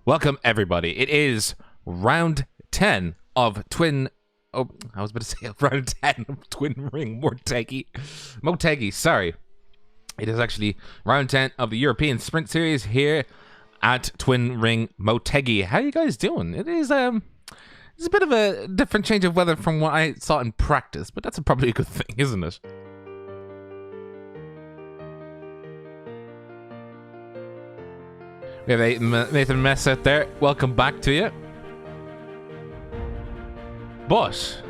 Welcome, everybody. It is round 10 of Twin... Oh, I was about to say round 10 of Twin Ring Motegi, sorry. It is actually round 10 of the European Sprint Series here at Twin Ring Motegi. How are you guys doing? It's a bit of a different change of weather from what I saw in practice, but that's probably a good thing, isn't it? We have Nathan Mess out there. Welcome back to you. But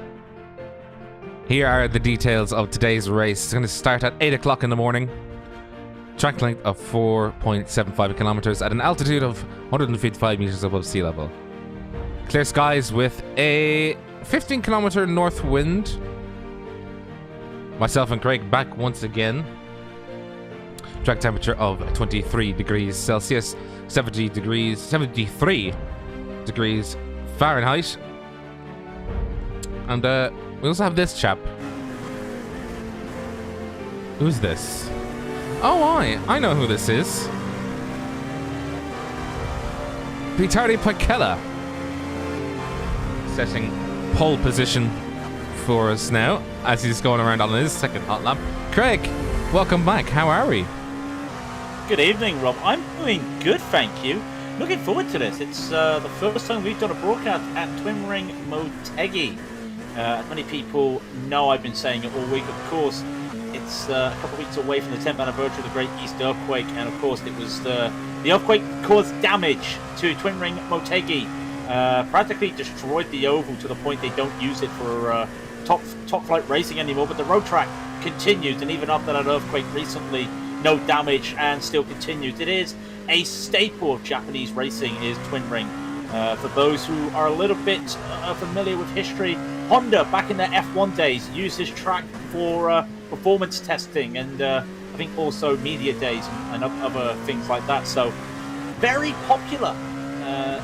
here are the details of today's race. It's going to start at 8 o'clock in the morning. Track length of 4.75 kilometers at an altitude of 155 meters above sea level. Clear skies with a 15-kilometer north wind. Myself and Craig back once again. Track temperature of 23 degrees Celsius, 73 degrees Fahrenheit. And we also have this chap. Who's this? Oh, I know who this is. Vitali Pakela. Setting pole position for us now as he's going around on his second hot lap. Craig, welcome back. How are we? Good evening, Rob. I'm doing good, thank you. Looking forward to this. It's the first time we've done a broadcast at Twin Ring Motegi. As many people know, I've been saying it all week. Of course, it's a couple of weeks away from the 10th anniversary of the Great East Earthquake, and of course, it was the earthquake caused damage to Twin Ring Motegi. Practically destroyed the oval to the point they don't use it for top flight racing anymore. But the road track continues, and even after that earthquake recently, no damage and still continues. It is a staple of Japanese racing, is Twin Ring. For those who are a little bit familiar with history, Honda back in their F1 days used this track for performance testing and I think also media days and other things like that. So very popular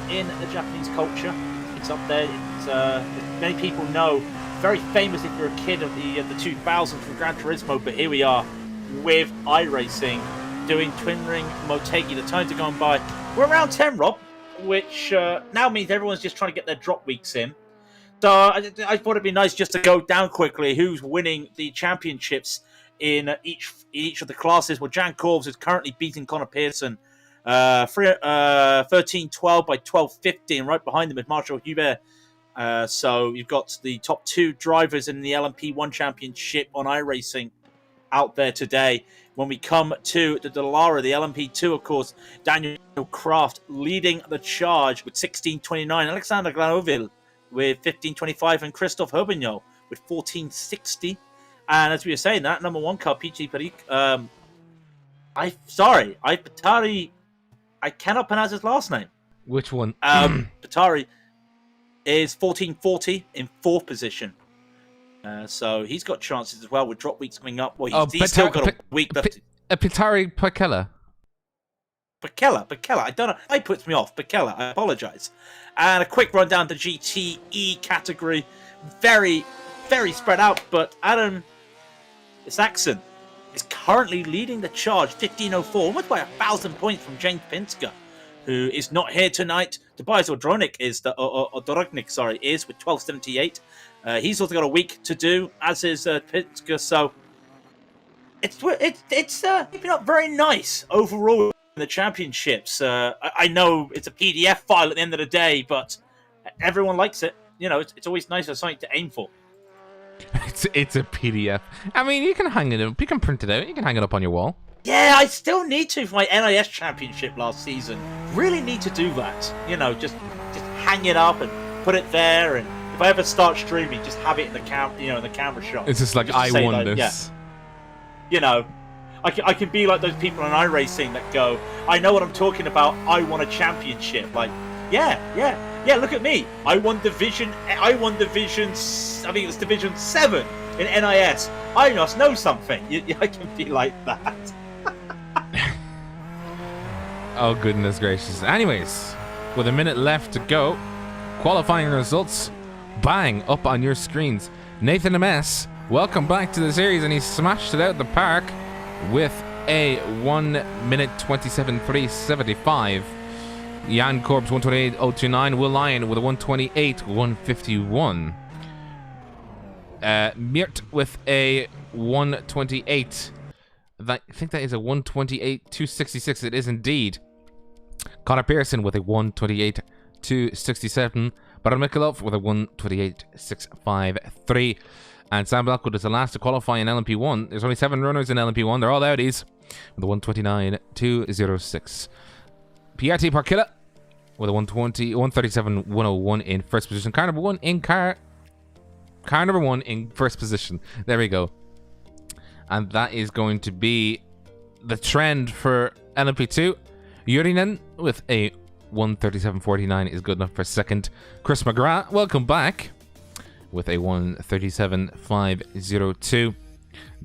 in the Japanese culture. It's up there. It's, many people know. Very famous if you're a kid of the 2000s from Gran Turismo. But here we are with iRacing doing Twin Ring Motegi. The times are going by. We're around 10, Rob, which now means everyone's just trying to get their drop weeks in. So I thought it'd be nice just to go down quickly who's winning the championships in each of the classes. Well, Jan Corbs is currently beating Connor Pearson 13-12 by 12-15. Right behind them is Marshall Hubert. So you've got the top two drivers in the LMP1 championship on iRacing out there today. When we come to the Dallara, the LMP2, of course, Daniel Kraft leading the charge with 16.29. Alexander Glanoville with 15.25 and Christophe Herbignon with 14.60. And as we were saying, that number one car, PG Peric, I cannot pronounce his last name. Which one? Patari is 14.40 in fourth position. So he's got chances as well with drop weeks coming up. Well, he's still got a week left. Pitari Pakela. Pakela. I don't know. It puts me off. Pakela. I apologize. And a quick rundown to GTE category. Very, very spread out. But Adam Isaacson is currently leading the charge. 15.04, almost by 1,000 points from James Pinsker, who is not here tonight. Tobias Odornik is with 12.78. He's also got a week to do, as is Pinsker. So it's keeping up very nice overall in the championships. I know it's a PDF file at the end of the day, but everyone likes it. You know, it's always nice for something to aim for. It's a PDF. I mean, you can hang it up. You can print it out. You can hang it up on your wall. Yeah, I still need to for my NIS championship last season. Really need to do that. You know, just hang it up and put it there. And if I ever start streaming, just have it in the camera shot. It's just like, I won this. Yeah. You know, I can be like those people on iRacing that go, I know what I'm talking about. I won a championship. Like, yeah. Look at me. I won division. I think it was Division 7 in NIS. I must know something. I can be like that. Oh, goodness gracious. Anyways, with a minute left to go, qualifying results, bang, up on your screens. Nathan MS, welcome back to the series, and he smashed it out the park with a 1 minute 27.375. Jan Corp's 128.029. Will Lion with a 128.151. Mirt with a 128. I think that is a 128.266. It is indeed. Connor Pearson with a 128.267. Baron Mikulov with a 128.653. And Sam Blackwood is the last to qualify in LMP1. There's only 7 runners in LMP1. They're all outies with a 129.206. PRT Parkilla with a 137.101 in first position. Car number 1 in first position. There we go. And that is going to be the trend for LMP2. Urinen with a 137.49 is good enough for second. Chris McGrath, welcome back, with a 137.502.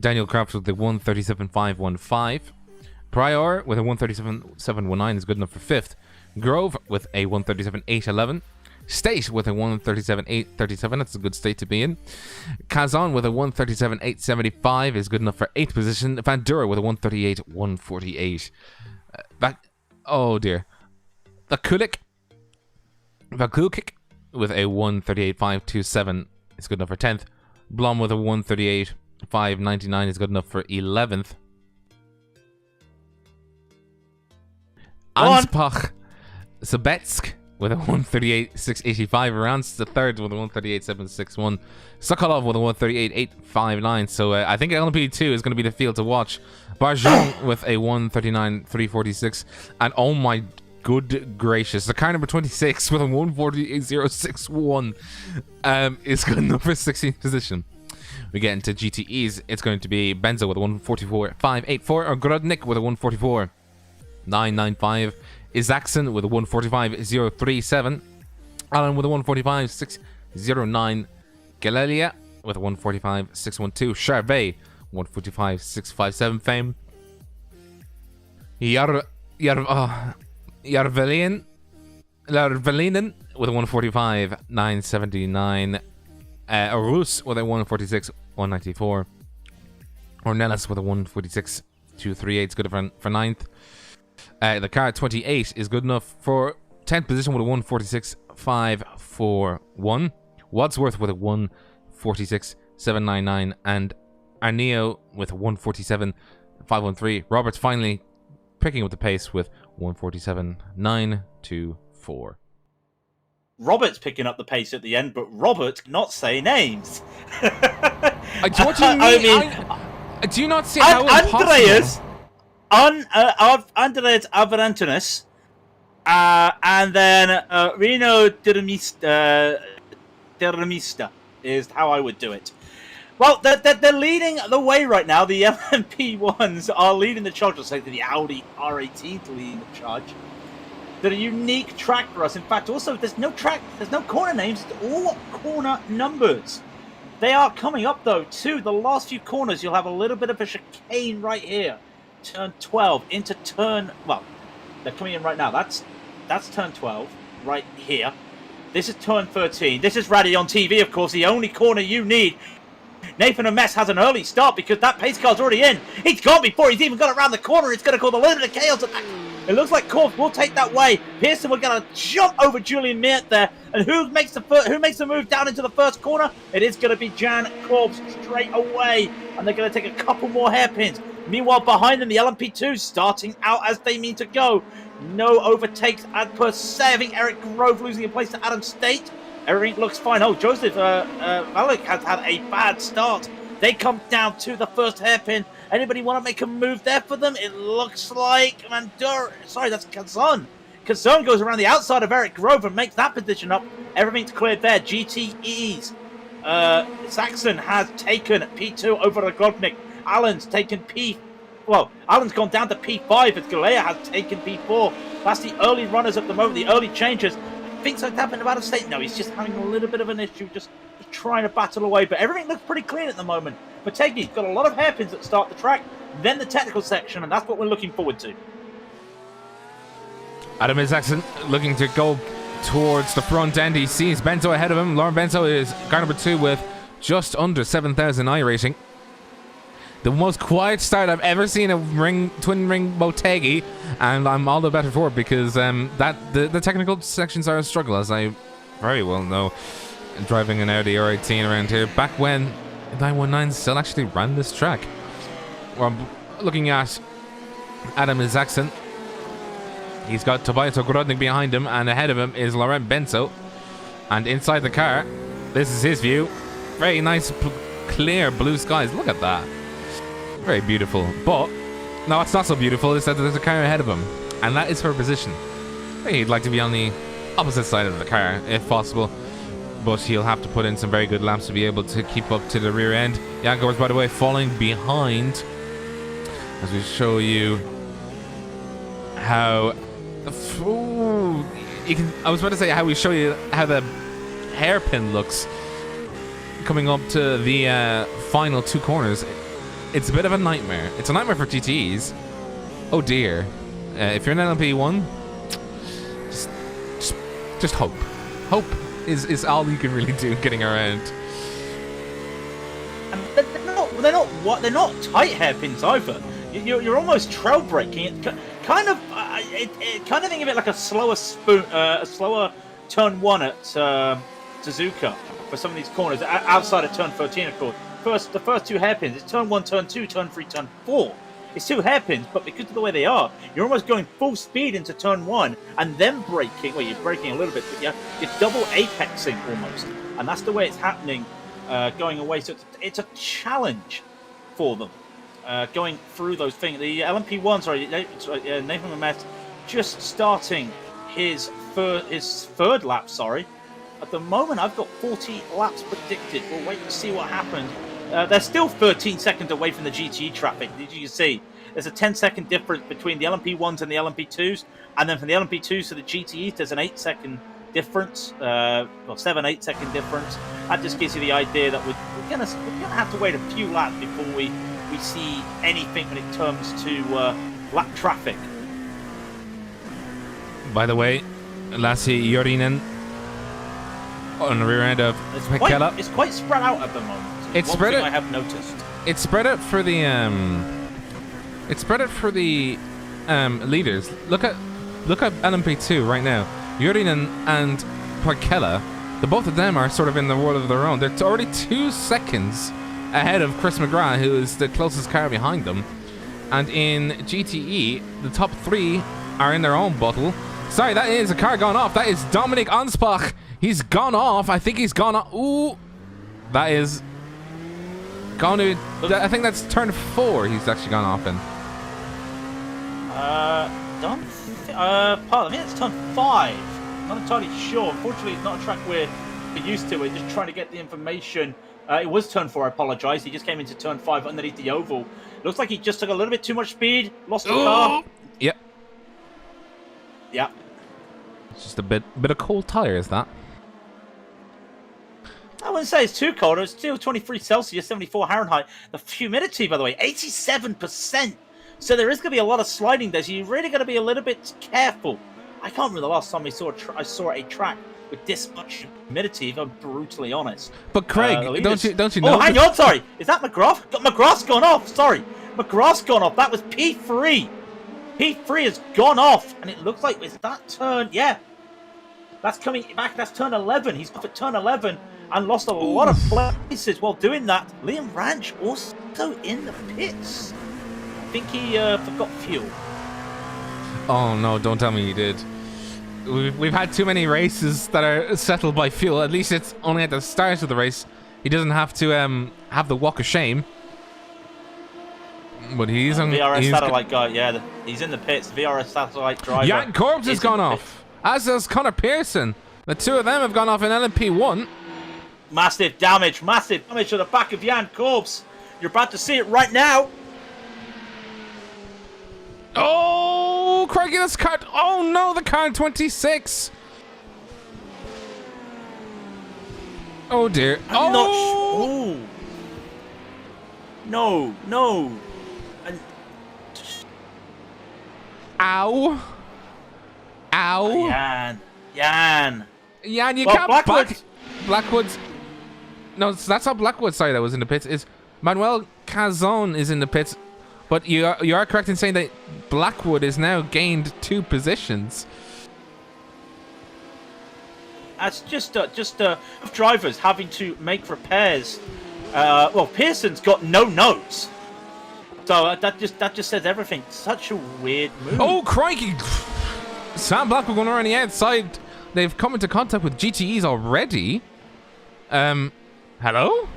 Daniel Kraft with a 137.515. Pryor with a 137.719 is good enough for fifth. Grove with a 137.811. State with a 137.837. That's a good state to be in. Kazan with a 137.875 is good enough for 8th position. Van Dura with a 138.148. Oh dear. Vakulik with a 138.527 is good enough for 10th. Blom with a 138.599 is good enough for 11th. Anspach Sabetsk with a 138.685. Arounds the third with a 138.761. Sokolov with a 138.859. So I think LMP2 is going to be the field to watch. Barjon with a 139.346. And oh my good gracious, the car number 26 with a 148.061 is good enough for 16th position. We get into GTEs. It's going to be Benzo with a 144.584 or Grudnik with a 144.995. Isaacson with a 145.037. Allen with a 145.609. Galelia with a 145.612. Charvet 145.657. Fame. Yarvelinen with a 145.979. Rus with a 146.194. Ornelas with a 146.238 is good for 9th. The car at 28 is good enough for 10th position with a 146.541. Wadsworth with a 146.799. And Arneo with a 147.513. Roberts finally picking up the pace with 147.924. Robert's picking up the pace at the end, but Robert not say names. What do you mean? Do you not see how Andreas, Andreas Avarantinus, and then Reno Dermista is how I would do it. Well, they're leading the way right now. The LMP1s are leading the charge. Let's say the Audi R18 to leading the charge. They're a unique track for us. In fact, also, there's no corner names. It's all corner numbers. They are coming up, though, to the last few corners. You'll have a little bit of a chicane right here. Turn 12 into turn... Well, they're coming in right now. That's turn 12 right here. This is turn 13. This is Raidillon TV, of course, the only corner you need. Nathan Amess has an early start because that pace car's already in. He's gone before he's even got around the corner. It's going to cause a little bit of chaos at that. It looks like Korf will take that way. Pearson, we're going to jump over Julian Mirt there. And who makes the move down into the first corner? It is going to be Jan Korf straight away. And they're going to take a couple more hairpins. Meanwhile, behind them, the LMP2 starting out as they mean to go. No overtakes per se. I think Eric Grove losing a place to Adam State. Everything looks fine. Oh, Joseph Malik has had a bad start. They come down to the first hairpin. Anybody want to make a move there for them? It looks like Mandura. Sorry, that's Kazan. Kazan goes around the outside of Eric Grove and makes that position up. Everything's cleared there. GTEs. Saxon has taken P2 over to Glodnik. Allen's taken P. Well, Allen's gone down to P5 as Galea has taken P4. That's the early runners at the moment, the early changes. I think so happened about a state. No, he's just having a little bit of an issue, just trying to battle away. But everything looks pretty clean at the moment. Motegi's got a lot of hairpins that start the track, then the technical section, and that's what we're looking forward to. Adam Isaacson looking to go towards the front end. He sees Benzo ahead of him. Lauren Benzo is car number 2 with just under 7,000 I rating. The most quiet start I've ever seen a Twin Ring Motegi, and I'm all the better for it because the technical sections are a struggle, as I very well know, driving an Audi R18 around here. Back when 919 still actually ran this track. Well, I'm looking at Adam Isaacson. He's got Tobias Ogrodnik behind him, and ahead of him is Laurent Benzo. And inside the car, this is his view. Very nice, clear blue skies. Look at that. Very beautiful. But no, it's not so beautiful. It's that there's a car ahead of him, and that is her position. He'd like to be on the opposite side of the car if possible, but he'll have to put in some very good laps to be able to keep up to the rear end. Jan Korbs, by the way, falling behind as we show you how. Ooh, I was about to say how we show you how the hairpin looks coming up to the final two corners. It's a bit of a nightmare. It's a nightmare for GTEs. Oh dear. If you're an LMP1, just hope. Hope is all you can really do getting around. And they're not tight hairpins either. You're almost trail braking. Kind of think of it like a slower turn 1 at Suzuka for some of these corners outside of turn 13, of course. The first two hairpins, it's turn 1, turn 2, turn 3, turn 4. It's two hairpins, but because of the way they are, you're almost going full speed into turn 1 and then braking. Well, you're braking a little bit, but you're double apexing almost. And that's the way it's happening going away. So it's a challenge for them going through those things. The LMP1, Nathan Mamet just starting his third lap, At the moment, I've got 40 laps predicted. We'll wait to see what happens. They're still 13 seconds away from the GTE traffic. Did you see? There's a 10-second difference between the LMP1s and the LMP2s. And then from the LMP2s to the GTEs, there's an 8-second difference. 7-8 second difference. That just gives you the idea that we're gonna have to wait a few laps before we see anything when it comes to lap traffic. By the way, Lassi Jorinen on the rear end of Pekela. It's quite spread out at the moment. It's spread out. I have noticed. It's spread out for the leaders. Look at LMP2 right now. Jorinen and Pekela, the both of them are sort of in the world of their own. They're already 2 seconds ahead of Chris McGrath, who is the closest car behind them. And in GTE, the top 3 are in their own bottle. Sorry, that is a car gone off. That is Dominic Anspach. He's gone off. I think he's gone off. Ooh. That is gone to... I think that's turn 4 he's actually gone off in. I think it's turn 5. Not entirely sure. Unfortunately, it's not a track we're used to. We're just trying to get the information. It was turn 4, I apologise. He just came into turn 5 underneath the oval. Looks like he just took a little bit too much speed. Lost the car. Yep. Yeah. It's just a bit of cold tyres, that. I wouldn't say it's too cold. It's still 23 Celsius, 74 Fahrenheit. The humidity, by the way, 87%. So there is going to be a lot of sliding there. So you're really going to be a little bit careful. I can't remember the last time I saw a track with this much humidity, if I'm brutally honest. But Craig, don't you know? Oh, hang on, sorry. Is that McGrath? McGrath's gone off. Sorry. McGrath's gone off. That was P3. P3 has gone off. And it looks like, is that turn? Yeah. That's coming back. That's turn 11. He's off at turn 11 and lost a lot of places while doing that. Liam Ranch also in the pits. I think he forgot fuel. Oh, no. Don't tell me he did. We've had too many races that are settled by fuel. At least it's only at the start of the race. He doesn't have to have the walk of shame. But he's on VRS satellite guy. Yeah, he's in the pits. VRS satellite driver. Jan Korbs has gone off, as has Connor Pearson. The two of them have gone off in LMP1. Massive damage to the back of Jan Korbs. You're about to see it right now. Oh, Craigie, that's car. Oh no, the car in 26. Oh dear. No. Ow. Jan, you can't back. Blackwood's. No, that's not Blackwood's side that was in the pits. Is Manuel Cazon is in the pits, but you are correct in saying that Blackwood has now gained 2 positions. That's just drivers having to make repairs. Well, Pearson's got no notes, so that just says everything. Such a weird move. Oh, crikey! Sam Blackwood going around the outside. They've come into contact with GTEs already. Hello?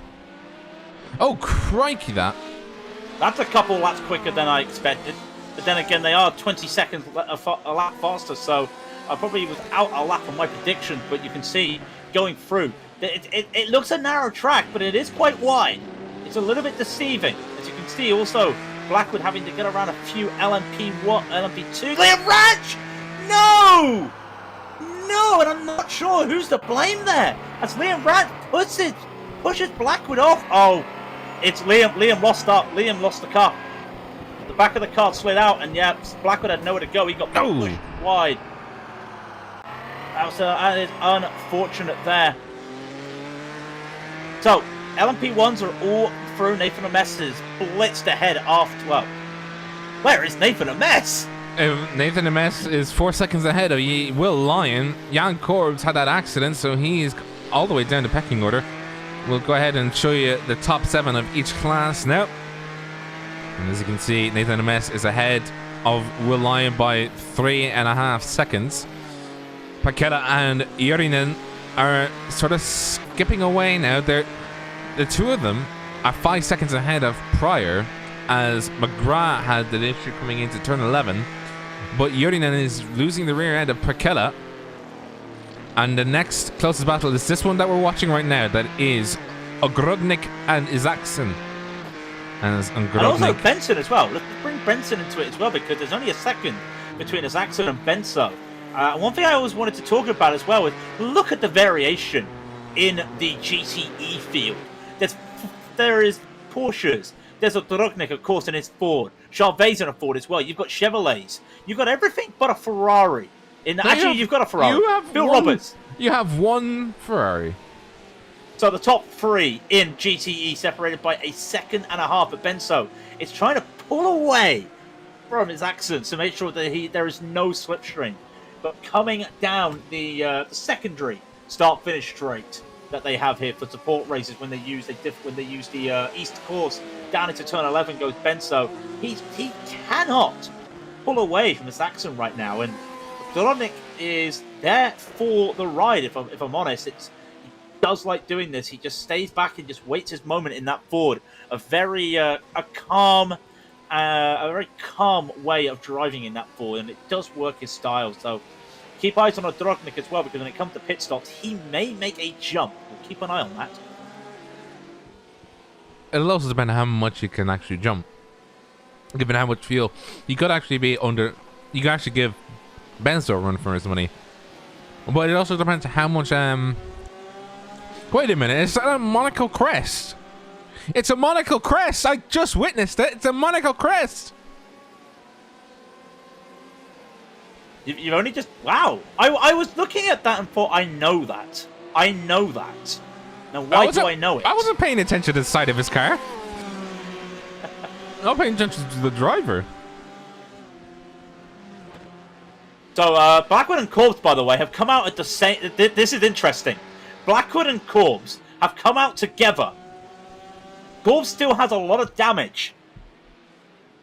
Oh, crikey, That's a couple laps quicker than I expected. But then again, they are 20 seconds a lap faster, so I probably was out a lap on my prediction, but you can see going through. It looks a narrow track, but it is quite wide. It's a little bit deceiving. As you can see, also, Blackwood having to get around a few LMP2. Liam Ranch! No! No, and I'm not sure who's to blame there. As Liam Ranch pushes Blackwood off. Oh, it's Liam. Liam lost the car. The back of the car slid out, and yeah, Blackwood had nowhere to go. He got pushed wide. That is unfortunate there. So, LMP1s are all through. Nathan Ames is blitzed ahead after. Well, where is Nathan Ames? Nathan Ames is 4 seconds ahead of Will Lyon. Jan Korbs had that accident, so he's all the way down the pecking order. We'll go ahead and show you the top 7 of each class now. And as you can see, Nathan Ames is ahead of Will Lyon by 3.5 seconds. Paqueta and Jurinen are sort of skipping away now. The 2 of them are 5 seconds ahead of Pryor, as McGrath had the issue coming into turn 11. But Jurinen is losing the rear end of Paqueta. And the next closest battle is this one that we're watching right now. That is Ogrodnik and Isaacson. And also Benson as well. Let's bring Benson into it as well, because there's only a second between Isaacson and Benson. One thing I always wanted to talk about as well is look at the variation in the GTE field. There is Porsches. There's a Drognik, of course, in his Ford. Charvet's in a Ford as well. You've got Chevrolets. You've got everything but a Ferrari. You've got a Ferrari. Roberts. You have one Ferrari. So the top 3 in GTE separated by 1.5 seconds. But Benso is trying to pull away from his accent to make sure that there is no slipstream. But coming down the secondary start-finish straight that they have here for support races when they use the east course down into turn 11 goes Benso. He cannot pull away from this accent right now, and Doronic is there for the ride. If I'm honest, he does like doing this. He just stays back and just waits his moment in that Ford. A very calm way of driving in that Ford, and it does work his style. So keep eyes on a Drognik as well, because when it comes to pit stops, he may make a jump. We'll keep an eye on that. It'll also depend on how much you can actually jump. Given how much fuel. You could actually be under... You could actually give Benzo a run for his money. But it also depends on how much... Wait a minute, is that a Monaco crest? It's a Monaco crest! I just witnessed it! It's a Monaco crest! You've only just... Wow! I was looking at that and thought, I know that. I know that. Now, why do I know it? I wasn't paying attention to the side of his car. I'm not paying attention to the driver. So, Blackwood and Corbs, by the way, have come out at the same... This is interesting. Blackwood and Corbs have come out together. Corbs still has a lot of damage.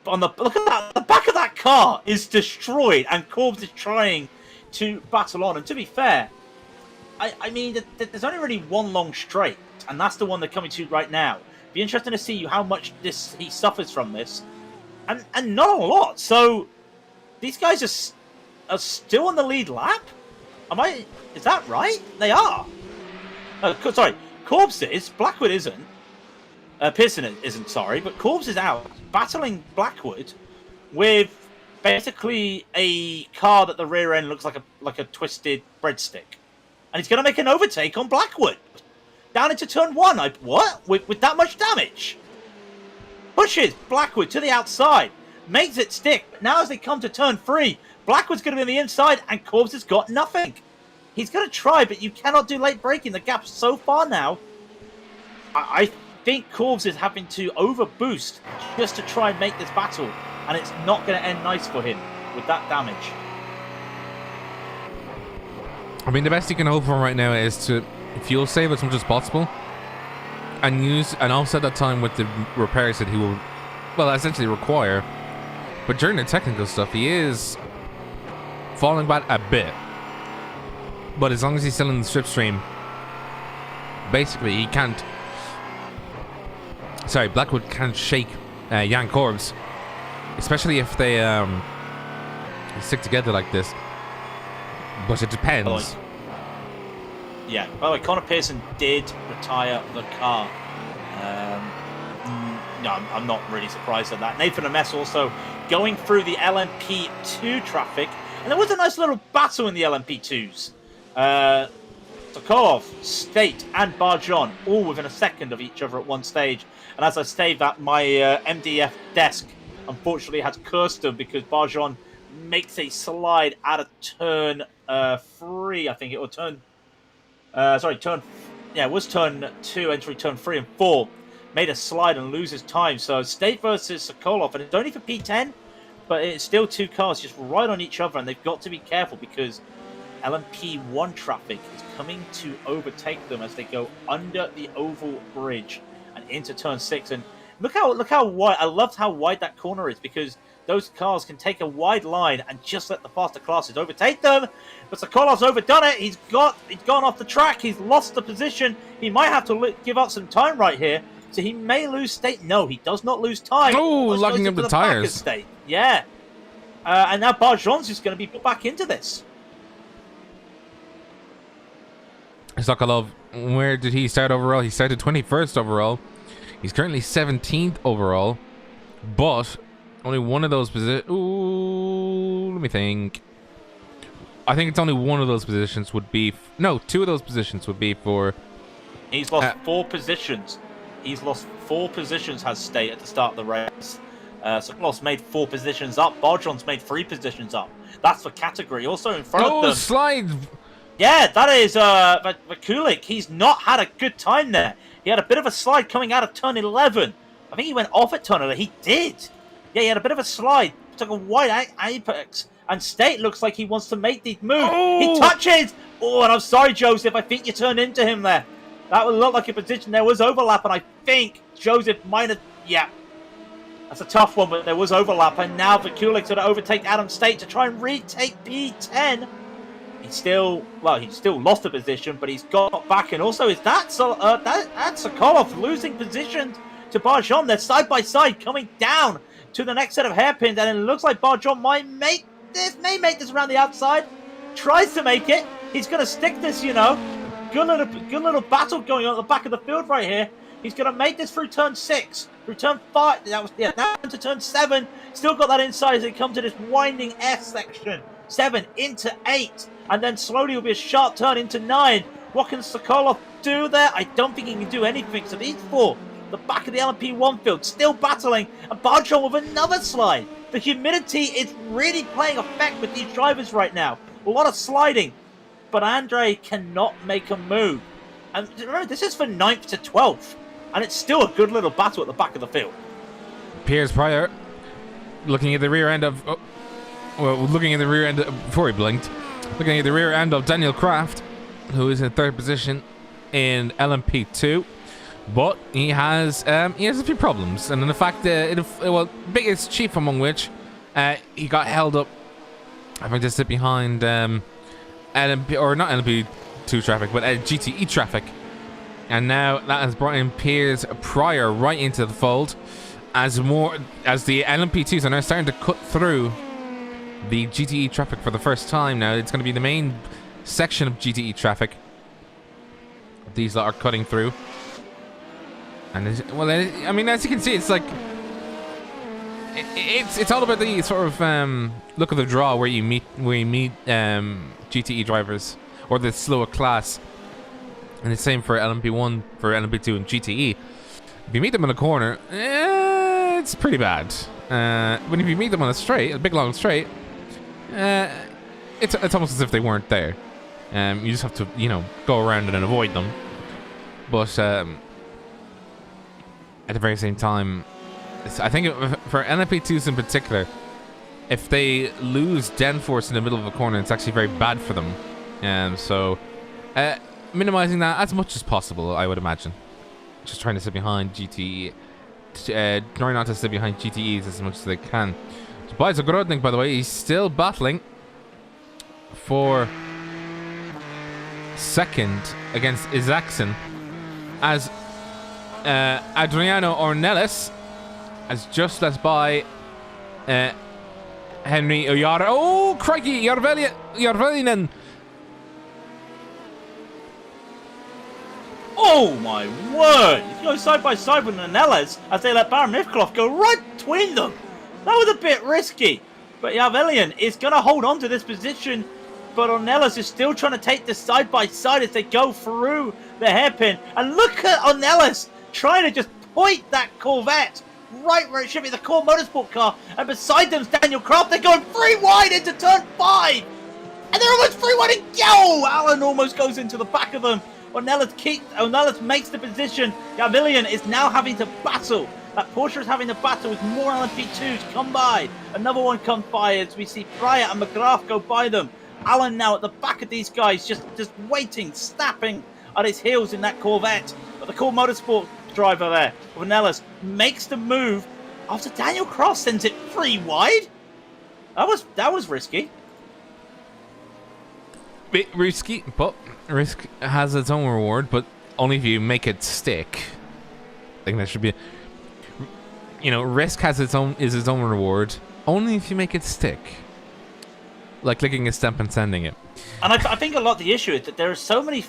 Look at that, the back of that car is destroyed, and Corbs is trying to battle on. And to be fair, I mean, there's only really one long straight, and that's the one they're coming to right now. Be interesting to see how much he suffers from this, and not a lot. So these guys are still on the lead lap. Is that right? They are. Sorry, Corbs is. Blackwood isn't. Pearson isn't, sorry, but Corbs is out battling Blackwood with basically a car that the rear end looks like a twisted breadstick, and he's going to make an overtake on Blackwood down into turn 1. What? With that much damage? Pushes Blackwood to the outside, makes it stick. But now as they come to turn 3, Blackwood's going to be on the inside, and Corbs has got nothing. He's going to try, but you cannot do late braking. The gap's so far now. I think Corvs is having to overboost just to try and make this battle, and it's not going to end nice for him with that damage. I mean, the best you can hope for right now is to fuel save as much as possible, and also that time with the repairs that he will, well, essentially require. But during the technical stuff, he is falling back a bit. But as long as he's still in the slipstream, basically he can't. Sorry, Blackwood can't shake Young Corvs, especially if they stick together like this. But it depends. Yeah. By the way, Connor Pearson did retire the car. No, I'm not really surprised at that. Nathan Ames also going through the LMP2 traffic, and there was a nice little battle in the LMP2s. Sokolov, State, and Barjon all within a second of each other at one stage. And as I stated that, my MDF desk unfortunately had cursed them because Barjon makes a slide out of turn 3, I think it, or turn. It was turn 2, entering turn 3 and 4. Made a slide and loses time. So State versus Sokolov, and it's only for P10, but it's still 2 cars just right on each other, and they've got to be careful because LMP1 traffic is coming to overtake them as they go under the oval bridge and into turn 6. And look how wide. I loved how wide that corner is because those cars can take a wide line and just let the faster classes overtake them. But Sokolov's overdone it. He's gone off the track. He's lost the position. He might have to give up some time right here. So he may lose State. No, he does not lose time. Oh, locking up the tires. State. Yeah. And now Barjon's just going to be put back into this. Sokolov, where did he start overall? He started 21st overall. He's currently 17th overall. But only one of those positions... Ooh, let me think. I think it's only one of those positions would be... No, 2 of those positions would be for... He's lost 4 positions. He's lost 4 positions, has State at the start of the race. Sokolov's made 4 positions up. Barjon's made 3 positions up. That's for category. Also in front of them... slide! Yeah, that is Vakulik. He's not had a good time there. He had a bit of a slide coming out of turn 11. I think he went off at turn 11. He did. Yeah, he had a bit of a slide. Took a wide apex. And State looks like he wants to make the move. Oh! He touches! Oh, and I'm sorry, Joseph. I think you turned into him there. That would look like a position. There was overlap, and I think Joseph might have... Yeah. That's a tough one, but there was overlap. And now Vakulik's going to overtake Adam State to try and retake P10. He still lost the position, but he's got back. And also, is that's Sokolov losing position to Barjon. They're side by side coming down to the next set of hairpins, and it looks like Barjon may make this around the outside. Tries to make it. He's going to stick this, you know. Good little battle going on at the back of the field right here. He's going to make this through turn 6, through turn 5. Now into turn 7. Still got that inside as they come to this winding S section. 7 into 8. And then slowly will be a sharp turn into 9. What can Sokolov do there? I don't think he can do anything. So these 4, the back of the LMP1 field, still battling. And Barjon with another slide. The humidity is really playing effect with these drivers right now. A lot of sliding. But Andre cannot make a move. And remember, this is for 9th to 12th. And it's still a good little battle at the back of the field. Piers Pryor looking at the rear end of... looking at the rear end... before he blinked. Looking at the rear end of Daniel Kraft, who is in 3rd position in LMP2. But he has a few problems. And in the fact that... biggest chief among which, he got held up, I think, to sit behind... LMP, or not LMP2 traffic, but GTE traffic. And now that has brought in Piers Pryor right into the fold as the LMP2s are now starting to cut through the GTE traffic for the first time. Now it's going to be the main section of GTE traffic these lot are cutting through. And I mean, as you can see, it's like it's all about the sort of look of the draw where you meet GTE drivers or the slower class, and the same for LMP1, for LMP2 and GTE. If you meet them in a corner, it's pretty bad. When if you meet them on a big long straight, it's almost as if they weren't there. You just have to go around and avoid them. But at the very same time, I think for LMP2s in particular, if they lose Denforce in the middle of a corner, it's actually very bad for them. So minimizing that as much as possible, I would imagine. Just trying to sit behind GTE, trying not to sit behind GTEs as much as they can. Tobias Ogrodnik, by the way, he's still battling for second against Isaacson, as Adriano Ornelas has just let by Henry Oyara. Oh, crikey, Yarvelinen. Oh my word! He's going side by side with Ornelas as they let Baron Mifkloff go right between them. That was a bit risky, but Yarvelien is going to hold on to this position. But Ornelas is still trying to take this side by side as they go through the hairpin. And look at Ornelas trying to just point that Corvette right where it should be, the core motorsport car. And beside them's Daniel Croft. They're going 3 wide into turn 5. And they're almost 3 wide. And go! Alan almost goes into the back of them. Ornelas makes the position. Yarvelien is now having to battle. That Porsche is having to battle with more LMP2s come by. Another one comes by as we see Pryor and McGrath go by them. Alan now at the back of these guys, just waiting, snapping at his heels in that Corvette. But the Core Motorsport driver there, Ornelas, makes the move after Daniel Cross sends it 3 wide. That was risky. Bit risky, but risk has its own reward, but only if you make it stick. I think that should be, risk has its own reward, only if you make it stick. Like clicking a stamp and sending it. And I think a lot of the issue is that there are so many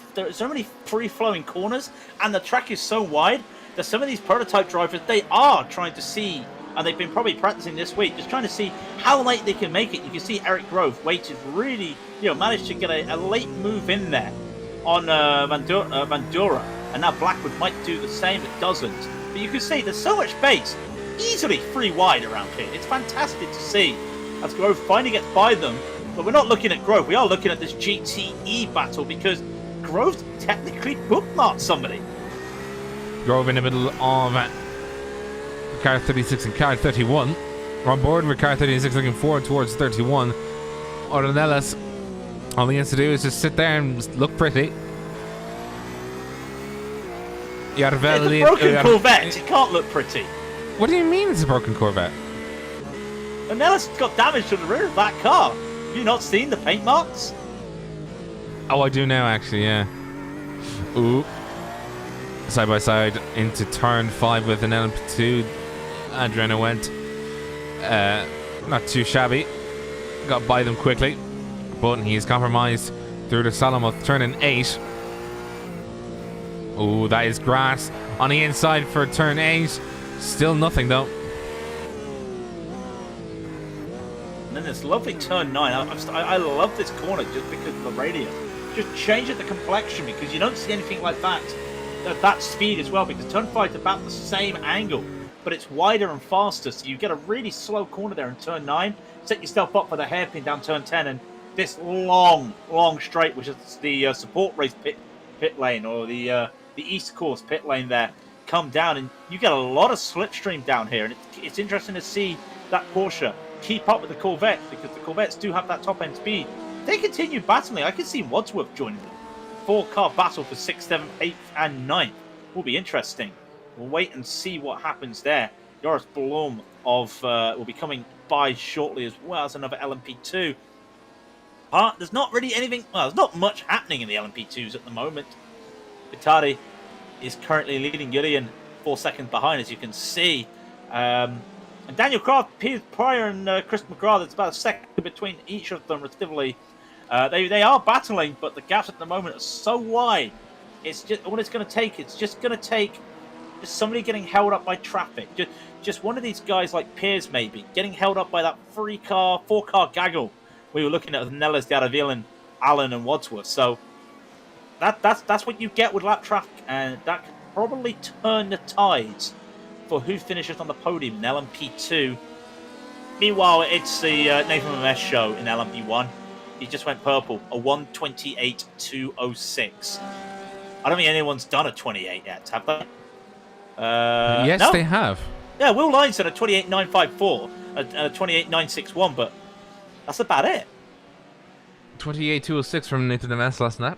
free-flowing corners, and the track is so wide that some of these prototype drivers, they are trying to see, and they've been probably practicing this week, just trying to see how late they can make it. You can see Eric Grove waited really, managed to get a late move in there on Vandura, and now Blackwood might do the same. It doesn't, but you can see there's so much space, easily 3 wide around here. It's fantastic to see as Grove finally gets by them. But we're not looking at Grove. We are looking at this GTE battle because Grove's technically bookmarked somebody. Grove in the middle of car 36 and car 31. We're on board with car 36 looking forward towards 31. Ornelas, all he has to do is just sit there and look pretty. It's a broken Corvette. It can't look pretty. What do you mean it's a broken Corvette? Ornelas got damage to the rear of that car. Have you not seen the paint marks? Oh, I do now, actually, yeah. Ooh. Side by side into turn 5 with an LMP2. Adriano went not too shabby. Got by them quickly. But he's compromised through the slalom of turn 8. Ooh, that is grass on the inside for turn 8. Still nothing, though. And then this lovely turn 9. I love this corner just because of the radius. Just change the complexion because you don't see anything like that at that speed as well, because turn 5 is about the same angle, but it's wider and faster, so you get a really slow corner there in turn 9. Set yourself up for the hairpin down turn 10, and this long straight, which is the support race pit lane, or the East Course pit lane there, come down, and you get a lot of slipstream down here, and it's interesting to see that Porsche keep up with the Corvette, because the Corvettes do have that top end speed. They continue battling. I can see Wadsworth joining them. 4-car battle for 6th, 7th, 8th, and 9th will be interesting. We'll wait and see what happens there. Joris Blom will be coming by shortly as well as another LMP2. There's not really anything. Well, there's not much happening in the LMP2s at the moment. Vitali is currently leading Julian 4 seconds behind, as you can see. And Daniel Croft, Piers Pryor, and Chris McGrath, it's about a second between each of them, respectively. They are battling, but the gaps at the moment are so wide. It's just what it's going to take. It's just going to take just somebody getting held up by traffic. Just one of these guys like Piers, maybe getting held up by that 4-car gaggle. We were looking at Nellis, Yarvelien, Allen, and Wadsworth. So that's what you get with lap traffic, and that could probably turn the tides for who finishes on the podium in LMP2. Meanwhile, it's the Nathan Mamesh show in LMP1. He just went purple, a 1:28.206. I don't think anyone's done a 28 yet, have they? Yes, no. they have. Yeah, Will Lyons said a 28.954 and a 28.961, but that's about it. 28.206 from Nathan MS last night.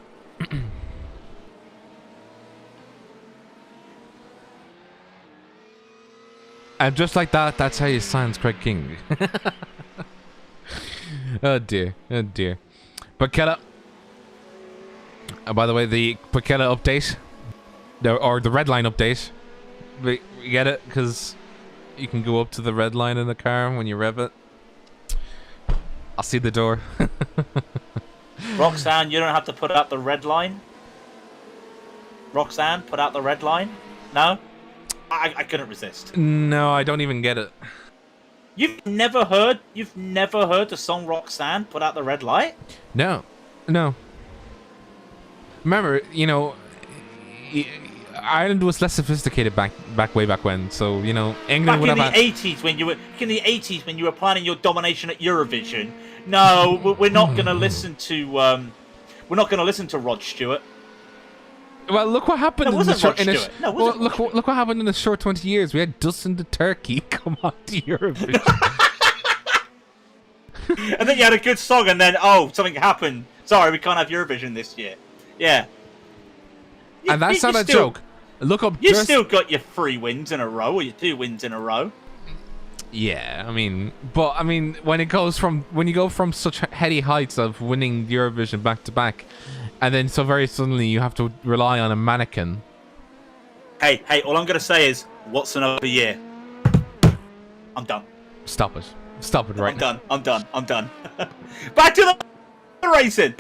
And just like that, that's how you silence Craig King. Oh dear, oh dear. Pakela. By the way, the Pakela update, or the red line update, we get it because you can go up to the red line in the car when you rev it. I'll see the door. Roxanne, you don't have to put out the red line. Roxanne, put out the red line. No, I couldn't resist. No, I don't even get it. You've never heard the song Roxanne, Put Out the Red Light? No. Remember, you know, Ireland was less sophisticated way back when, so you know, England would have back in the 80s when you were planning your domination at Eurovision. No, we're not going to listen to Rod Stewart. Well, look what happened look what happened in the short 20 years. We had Dustin the Turkey come on to Eurovision. And then you had a good song, and then something happened. Sorry, we can't have Eurovision this year. Yeah. And that's not a joke. Look up. You still got your 3 wins in a row, or your 2 wins in a row. Yeah, when you go from such heady heights of winning Eurovision back to back, and then so very suddenly you have to rely on a mannequin. Hey, all I'm gonna say is, what's another year? I'm done. Stop it right now. I'm done. Back to the racing.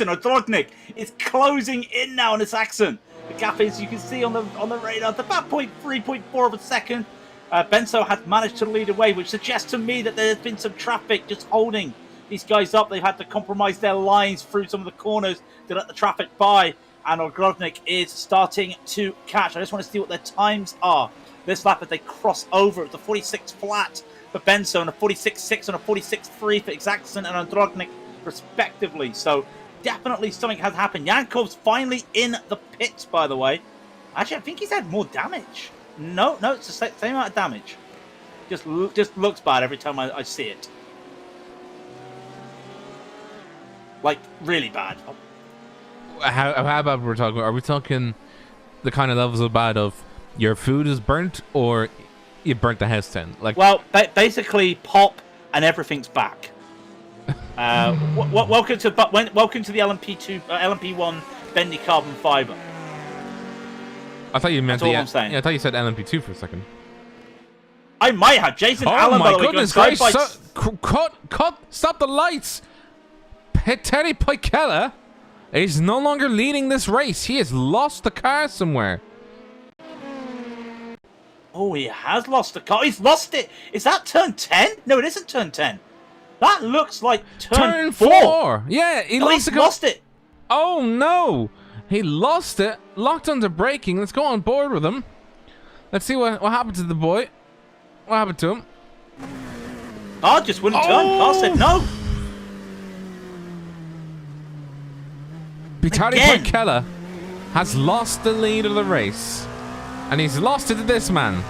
Odrodnik is closing in now on this accent. The gap is, you can see on the radar, at about 3.4 of a second. Benso has managed to lead away, which suggests to me that there's been some traffic just holding these guys up. They've had to compromise their lines through some of the corners to let the traffic by, and Odrodnik is starting to catch. I just want to see what their times are this lap as they cross over. It's a 46 flat for Benso and a 46.6 and a 46.3 for Exactson and Odrodnik respectively. So definitely something has happened. Yankov's finally in the pits, by the way. Actually, I think he's had more damage. No, it's the same amount of damage. Just looks bad every time I see it. Like, really bad. How about are we talking the kind of levels of bad of your food is burnt or you burnt the house down? Like, well, basically pop and everything's back. Welcome to the LMP1 bendy carbon fiber. I thought you meant That's all I'm saying. Yeah, I thought you said LMP2 for a second. I might have. Jason Allen, my by the way, goodness gracious! Cut! Stop the lights! Teddy Pikella is no longer leading this race. He has lost the car somewhere. Oh, he has lost the car. He's lost it. Is that turn 10? No, it isn't turn 10. That looks like turn 4. Yeah, he's lost it. Oh no! He lost it. Locked onto braking. Let's go on board with him. Let's see what happened to the boy. What happened to him? Oh, just wouldn't turn. Car said no. Vitali Pikella has lost the lead of the race. And he's lost it to this man,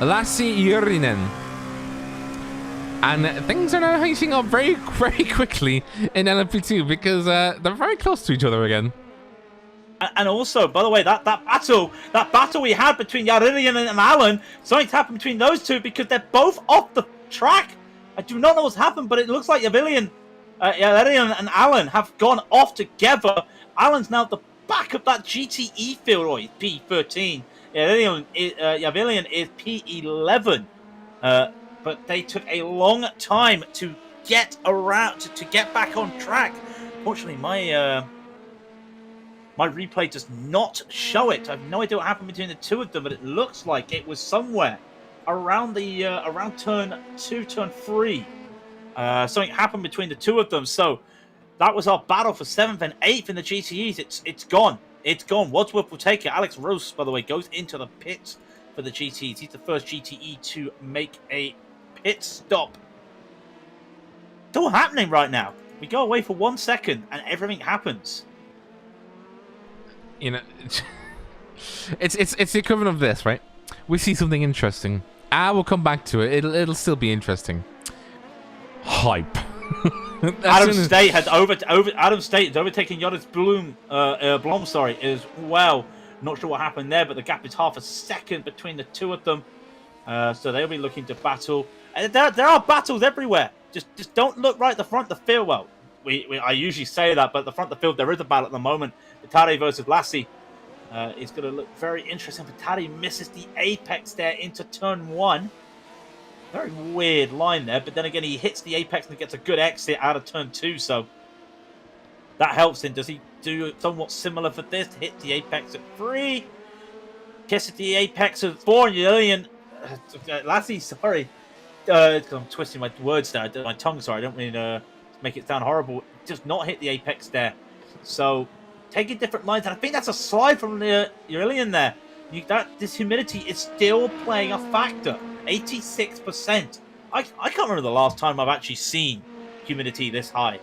Lassi Jurinen. And things are now heating up very, very quickly in LMP2 because they're very close to each other again. And also, by the way, that battle we had between Raidillon and Allen, something's happened between those two because they're both off the track. I do not know what's happened, but it looks like Raidillon and Allen have gone off together. Allen's now at the back of that GTE field, or P13. Raidillon is P11. But they took a long time to get around, to get back on track. Fortunately, my replay does not show it. I have no idea what happened between the two of them, but it looks like it was somewhere around the around turn 2, turn 3. Something happened between the two of them. So that was our battle for 7th and 8th in the GTEs. It's gone. It's gone. Wadsworth will take it. Alex Rose, by the way, goes into the pits for the GTEs. He's the first GTE to make a pit stop. It's all happening right now. We go away for 1 second and everything happens. You know, it's the equivalent of this, right? we see something interesting. We'll come back to it. It'll still be interesting. Hype. Adam State has overtaken Jonas Blom. Sorry, as well. Not sure what happened there, but the gap is half a second between the two of them. So they'll be looking to battle. There are battles everywhere. Just don't look right at the front of the field. Well, I usually say that, but at the front of the field there is a battle at the moment. Vitali versus Lassie. It's going to look very interesting. Vitali misses the apex there into turn 1. Very weird line there, but then again he hits the apex and gets a good exit out of turn 2, so that helps him. Does he do somewhat similar for this? Hit the apex at 3, kisses the apex at 4, and Lassie, sorry, I'm twisting my words there, my tongue, sorry, I don't mean to make it sound horrible, does not hit the apex there. So taking different lines, and I think that's a slide from the Raidillon there. This humidity is still playing a factor. 86%. I can't remember the last time I've actually seen humidity this high.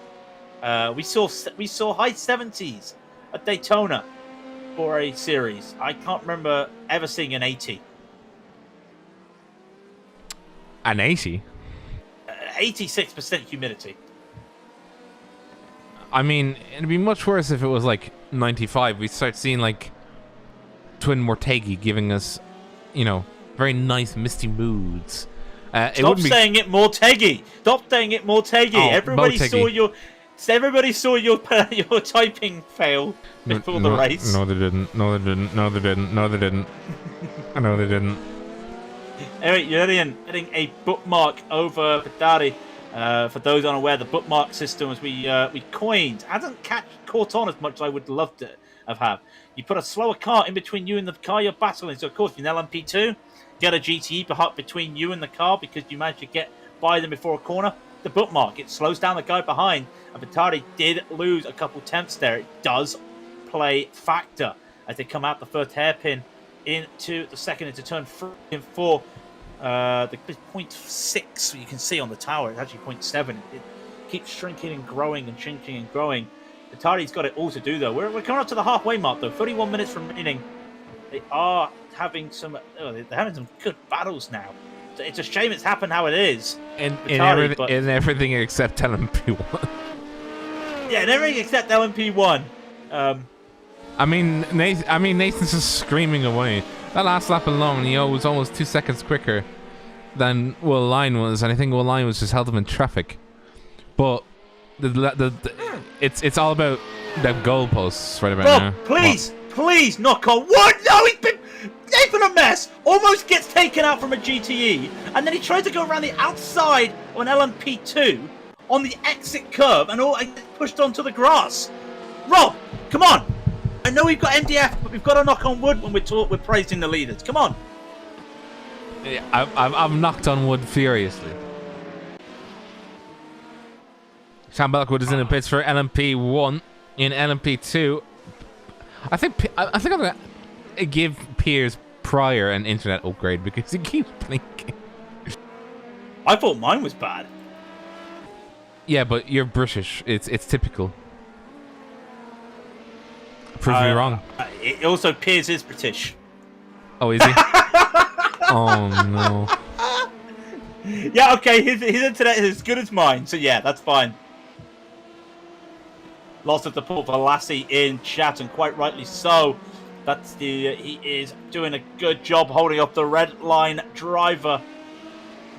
We saw high 70s at Daytona for a series. I can't remember ever seeing an 80. An 80? 86% humidity. I mean, it'd be much worse if it was like 95. We'd start seeing like Twin Motegi giving us, very nice misty moods. Stop saying it Motegi. Stop saying it Motegi. Oh, Everybody Motegi. saw your typing fail before the race. No, they didn't. No, they didn't. No, they didn't. No, they didn't. No, they didn't. Anyway, Raidillon getting a bookmark over Padari. For those unaware, the bookmark system as we coined hasn't caught on as much as I would love to have. You put a slower car in between you and the car you're battling. So of course, in LMP2, get a GTE between you and the car because you managed to get by them before a corner. The bookmark, it slows down the guy behind. And Vitali did lose a couple tenths there. It does play factor as they come out the first hairpin into the second, into turn 3 and 4. The 0.6 you can see on the tower, it's actually 0.7. It keeps shrinking and growing and shrinking and growing. Vitali's got it all to do though. We're coming up to the halfway mark though. 31 minutes remaining. They are having some good battles now. It's a shame it's happened how it is. In everything except LMP1. Yeah, in everything except LMP1. Nathan's just screaming away. That last lap alone, he was almost 2 seconds quicker than Will Line was, and I think Will Line was just held him in traffic. But it's all about the goalposts right about now. Please knock on wood. No, he's been a mess. Almost gets taken out from a GTE, and then he tries to go around the outside on LMP2 on the exit curve, and gets pushed onto the grass. Rob, come on. I know we've got MDF, but we've got to knock on wood when we're praising the leaders. Come on. Yeah, I've knocked on wood furiously. Sam Belkwood is in the pits for LMP1. In LMP2, I think I'm gonna give Piers Pryor an internet upgrade because he keeps blinking. I thought mine was bad. Yeah, but you're British. It's typical. Prove me wrong. Also, Piers is British. Oh, is he? Oh no. Yeah, okay. His internet is as good as mine, so yeah, that's fine. Lots of support for Lassie in chat, and quite rightly so. He is doing a good job holding up the red line driver.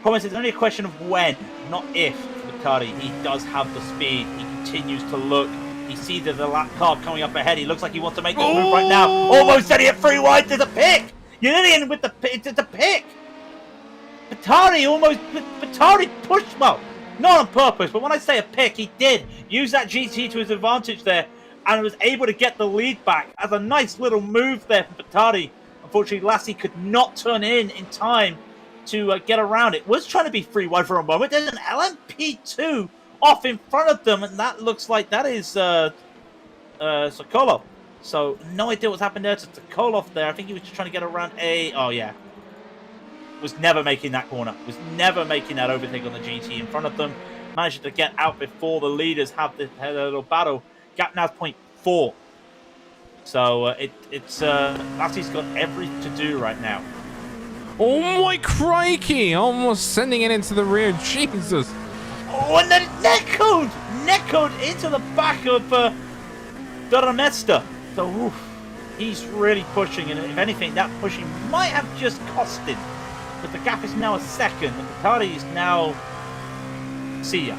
Promise it's only a question of when, not if. Ricciardi, he does have the speed. He continues to look. He sees there's a lap car coming up ahead. He looks like he wants to make this move right now. Almost setting it 3 wide. There's a pick. Raidillon with the pick. There's a pick. Vitali pushed, well, not on purpose, but when I say a pick, he did use that GT to his advantage there and was able to get the lead back as a nice little move there from Vitali. Unfortunately, Lassie could not turn in time to get around it. Was trying to be 3 wide for a moment. There's an LMP2 off in front of them, and that looks like that is Sokolov. So no idea what's happened there to Sokolov there. I think he was just trying to get around oh yeah. Was never making that corner. Was never making that overtake on the GT in front of them. Managed to get out before the leaders have a little battle. Gap now is 0.4. So Lassie's got everything to do right now. Oh my crikey! Almost sending it into the rear. Jesus. Oh, and then neck-code into the back of Doramesta. So, oof, he's really pushing, and if anything, that pushing might have just cost him. But the gap is now a second, and Motegi is now... See ya.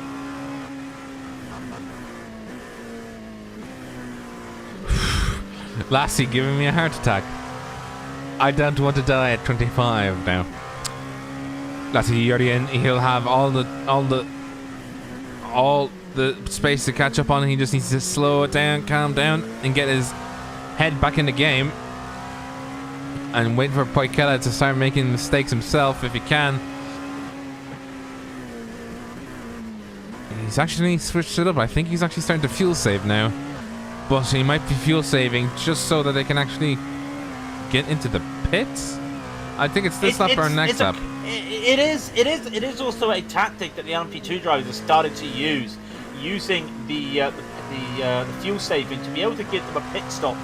Lassie giving me a heart attack. I don't want to die at 25 now. Lassie, you're in. He'll have all the space to catch up on. He just needs to slow it down, calm down, and get his head back in the game. And wait for Poikela to start making mistakes himself if he can. He's actually switched it up. I think he's actually starting to fuel save now. But he might be fuel saving just so that they can actually get into the pits. I think it's this lap or next lap. It is also a tactic that the LMP2 drivers have started to use, using the fuel saving to be able to give them a pit stop,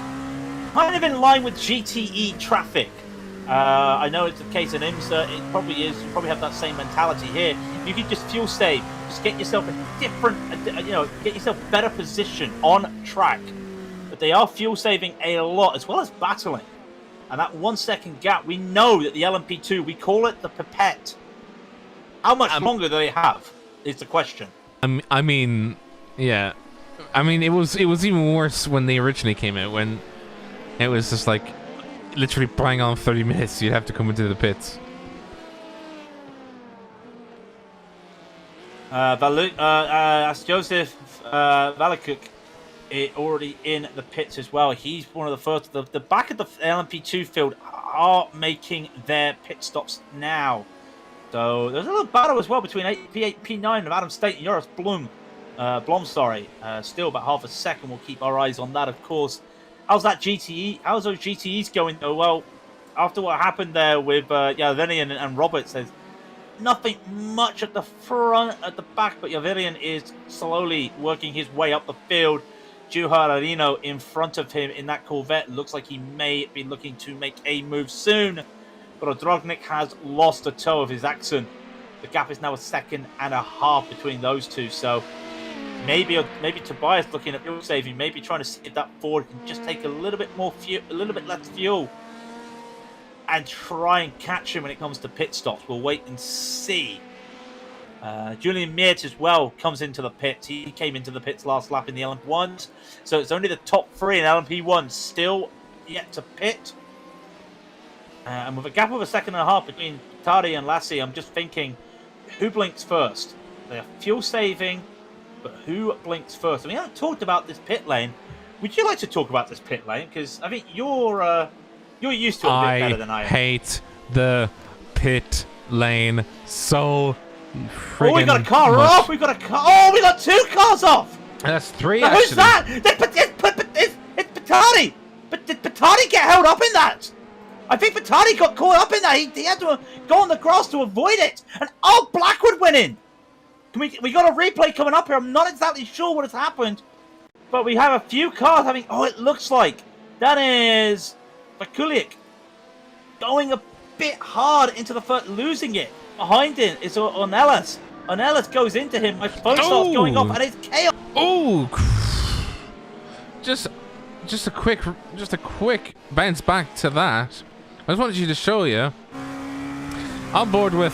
kind of in line with GTE traffic. I know it's the case in IMSA. It probably is. You probably have that same mentality here. You can just fuel save, just get yourself a different, get yourself better position on track. But they are fuel saving a lot as well as battling. And that 1 second gap, we know that the LMP2, we call it the pipette. How much longer do they have? Is the question. I mean, yeah. I mean, it was even worse when they originally came out, when it was just like literally bang on 30 minutes. You'd have to come into the pits. As Joseph Valakuk already in the pits as well. He's one of the first. The back of the LMP2 field are making their pit stops now. So there's a little battle as well between P8, P9 of Adam State and Joris Blom. Still about half a second. We'll keep our eyes on that, of course. How's that GTE? How's those GTEs going though? Well, after what happened there with Yavrinian and Roberts, there's nothing much at the front, at the back, but Yavrinian is slowly working his way up the field. Juha Raidillon in front of him in that Corvette. Looks like he may be looking to make a move soon. But Odrognik has lost a toe of his accent. The gap is now a second and a half between those two. So maybe Tobias looking at fuel saving, maybe trying to see if that Ford can just take a little bit more fuel, a little bit less fuel, and try and catch him when it comes to pit stops. We'll wait and see. Julian Meert as well comes into the pits. He came into the pits last lap in the LMP1s. So it's only the top three in LMP1 still yet to pit. And with a gap of a second and a half between Tari and Lassie, I'm just thinking, who blinks first? They're fuel saving, but who blinks first? I mean, I haven't talked about this pit lane. Would you like to talk about this pit lane? Because I think you're used to it a bit better than I am. I hate the pit lane so friggin' Oh, we got a car much. off! We got a car! Oh, we got two cars off! That's three, Now, actually. who's that? It's Patani! But did Patani get held up in that? I think Patani got caught up in that. He had to go on the grass to avoid it. And oh, Blackwood went in! We got a replay coming up here. I'm not exactly sure what has happened. But we have a few cars having... Oh, it looks like that is Vakulic going a bit hard into the first, losing it. Behind him is Ornelas. Ornelas goes into him. My phone starts going off, and it's chaos. Oh, just a quick bounce back to that. I just wanted you to show you. On board with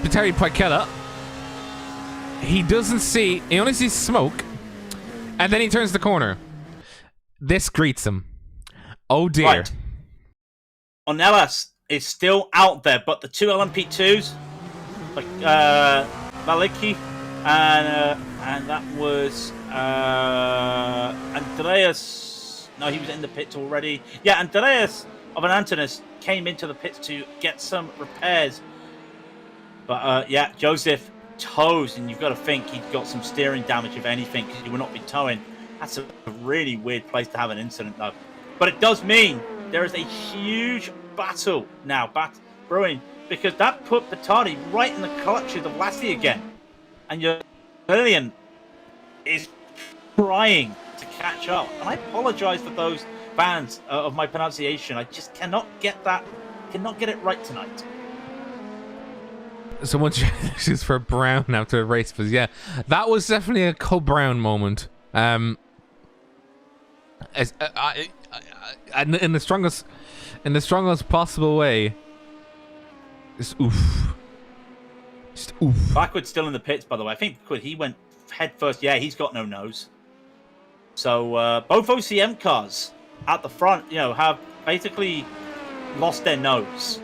Petteri Poikela. He doesn't see. He only sees smoke, and then he turns the corner. This greets him. Oh dear. Right. Ornelas is still out there, but the two LMP2s, like Maliki and that was Andreas. No, he was in the pits already. Yeah, Andreas of an Antonis came into the pits to get some repairs. But yeah, Joseph toes, and you've got to think he'd got some steering damage, if anything, because he would not be towing. That's a really weird place to have an incident, though. But it does mean there is a huge battle now brewing, because that put Patani right in the clutches of Lassie again, and your Lillian is trying to catch up. And I apologize for those fans of my pronunciation. I just cannot get that cannot get it right tonight. Someone chooses for Brown after a race, but yeah, that was definitely a Cole Brown moment. In the strongest possible way. Just oof. Just oof. Blackwood's still in the pits, by the way. I think he went head first. Yeah, he's got no nose. So both OCM cars at the front, have basically lost their nose.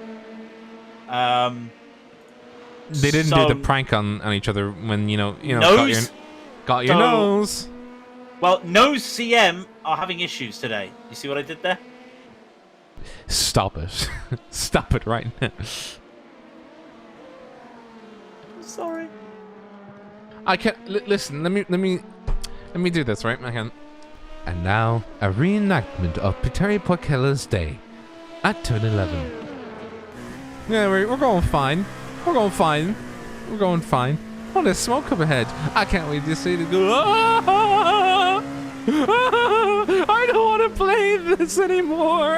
They didn't do the prank on each other when nose? got your nose. Well, Nose CM are having issues today. You see what I did there? Stop it! Stop it right now. Sorry. I can't listen. Let me do this right. I can. And now a reenactment of Peter Poikella's day at turn 11. Yeah, we're going fine. We're going fine. We're going fine. Oh, there's smoke up ahead. I can't wait to see it go. Ah! Ah! I don't want to play this anymore.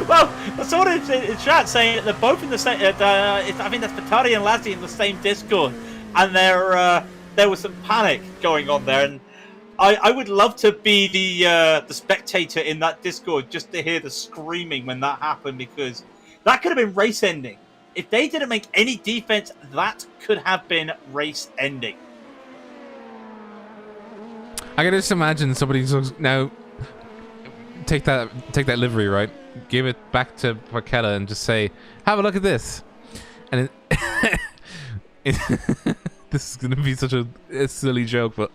Well, someone in chat saying that they're both in the same. I think that's Batari and Lassie in the same Discord, and there was some panic going on there. And I would love to be the spectator in that Discord just to hear the screaming when that happened, because that could have been race ending. If they didn't make any defense, that could have been race ending. I can just imagine somebody now take that livery, right? Give it back to Poikella and just say, "Have a look at this," and this is gonna be such a silly joke, but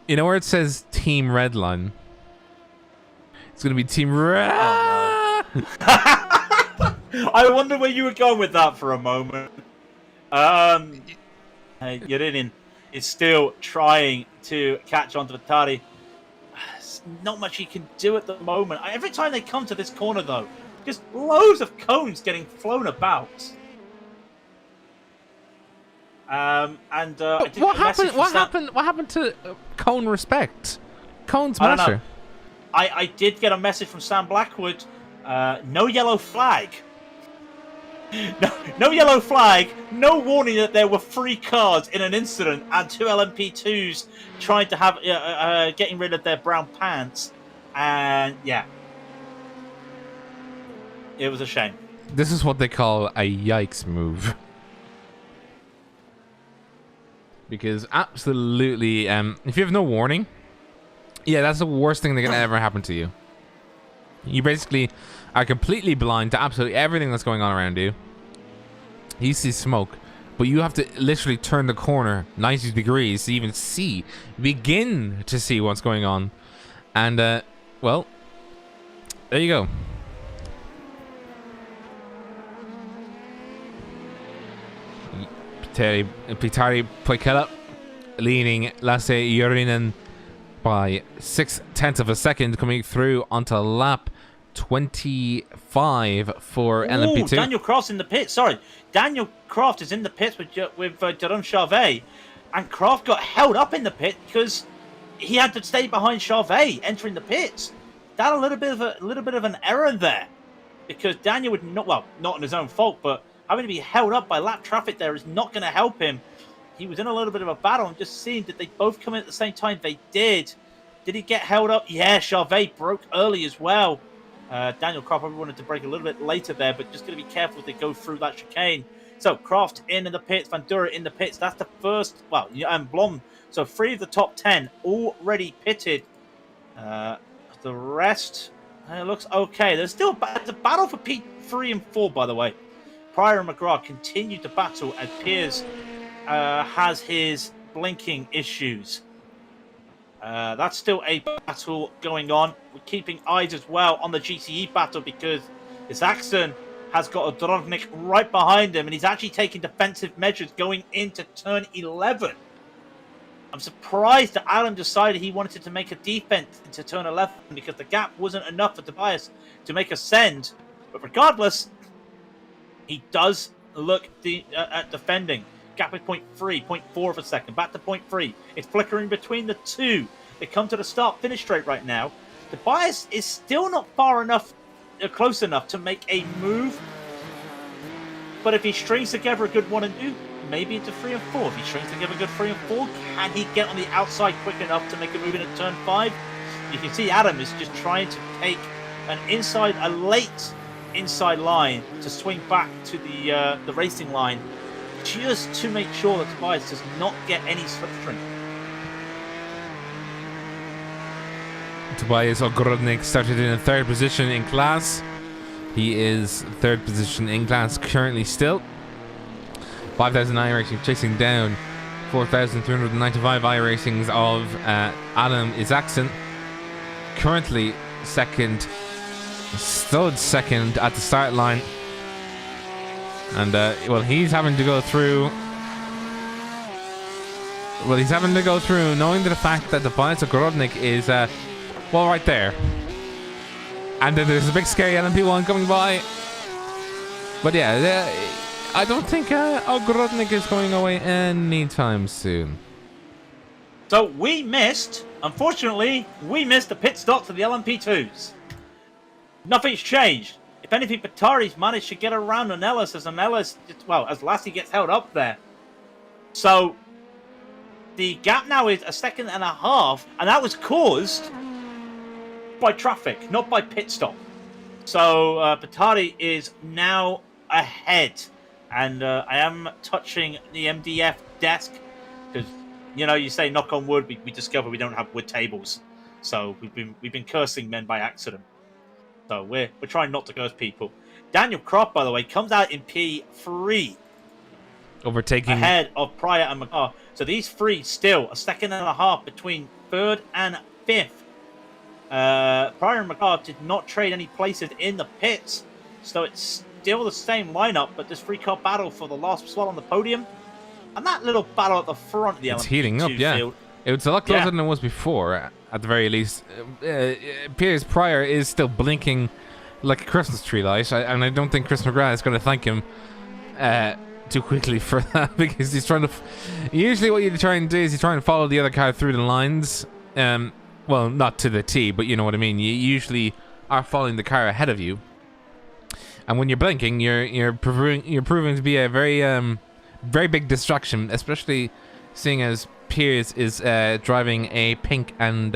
you know where it says Team Redline? It's gonna be Team Red. Oh, no. I wonder where you were going with that for a moment. Raidillon is still trying to catch on to Batari. There's not much he can do at the moment. Every time they come to this corner, though, just loads of cones getting flown about. What happened to cone respect? Cone smasher. I did get a message from Sam Blackwood. No yellow flag. No yellow flag. No warning that there were 3 cars in an incident and 2 LMP2s trying to have getting rid of their brown pants. And yeah, it was a shame. This is what they call a yikes move. Because absolutely, if you have no warning, yeah, that's the worst thing that can ever happen to you. You basically are completely blind to absolutely everything that's going on around you. You see smoke, but you have to literally turn the corner 90 degrees to even begin to see what's going on. And, well, there you go. Pitari Poikella leading Lasse Jorinen by 0.6 of a second, coming through onto lap 25 for LMP2. Daniel Croft's in the pit. Sorry, Daniel Croft is in the pits with Jerome Charvet, and Croft got held up in the pit because he had to stay behind Charvet entering the pits. That a little bit of an error there, because Daniel would not on his own fault, but having to be held up by lap traffic there is not going to help him. He was in a little bit of a battle. I'm just seeing, did they both come in at the same time? They did. Did he get held up? Yeah, Charvet broke early as well. Daniel Croft probably wanted to break a little bit later there, but just going to be careful as they go through that chicane. So Croft in the pits, Van Dura in the pits. That's the first, and Blom. So 3 of the top 10 already pitted. The rest looks okay. There's still a battle for P3 and 4, by the way. Pryor and McGrath continue to battle as Piers has his blinking issues. That's still a battle going on. We're keeping eyes as well on the GTE battle because Isaacson has got a Drognik right behind him, and he's actually taking defensive measures going into turn 11. I'm surprised that Alan decided he wanted to make a defense into turn 11 because the gap wasn't enough for Tobias to make a send. But regardless, he does look at defending. Gap is 0.4 of a second. Back to 0.3. It's flickering between the two. They come to the start-finish straight right now. Tobias is still not far enough close enough to make a move. But if he strings together a good 1 and 2, maybe into 3 and 4. If he strings together a good 3 and 4, can he get on the outside quick enough to make a move in a turn 5? You can see Adam is just trying to take a late inside line to swing back to the racing line, just to make sure that Tobias does not get any slipstream. Tobias Ogrodnik started in a 3rd position in class. He is 3rd position in class currently still. 5,000 iRacing chasing down 4,395 iRacings of Adam Isaacson. Currently second, stood second at the start line. And, well, he's having to go through... Well, he's having to go through knowing the fact that Tobias Ogrodnik is, well, right there. And then there's a big scary LMP1 coming by. But yeah, I don't think Ogrodnik is going away anytime soon. So unfortunately, we missed the pit stop to the LMP2s. Nothing's changed. If anything, Batari's managed to get around on Ellis as Lassie gets held up there. So the gap now is 1.5 seconds, and that was caused by traffic, not by pit stop. So Batari is now ahead, and I am touching the MDF desk because you say knock on wood. We discover we don't have wood tables, so we've been cursing men by accident. So we're trying not to curse people. Daniel Croft, by the way, comes out in P3, overtaking ahead of Pryor and McCarr. So these three still 1.5 seconds between 3rd and 5th. Pryor and McCarr did not trade any places in the pits, so it's still the same lineup, but this 3-car battle for the last slot on the podium, and that little battle at the front of the it's heating up, yeah. field. It's a lot closer than it was before, at the very least. Piers Pryor is still blinking like a Christmas tree light, and I don't think Chris McGrath is going to thank him too quickly for that, because he's trying to... Usually what you try and do is you try and follow the other car through the lines. Well, not to the T, but you know what I mean. You usually are following the car ahead of you, and when you're blinking, you're proving to be a very big distraction, especially seeing as Piers is driving a pink and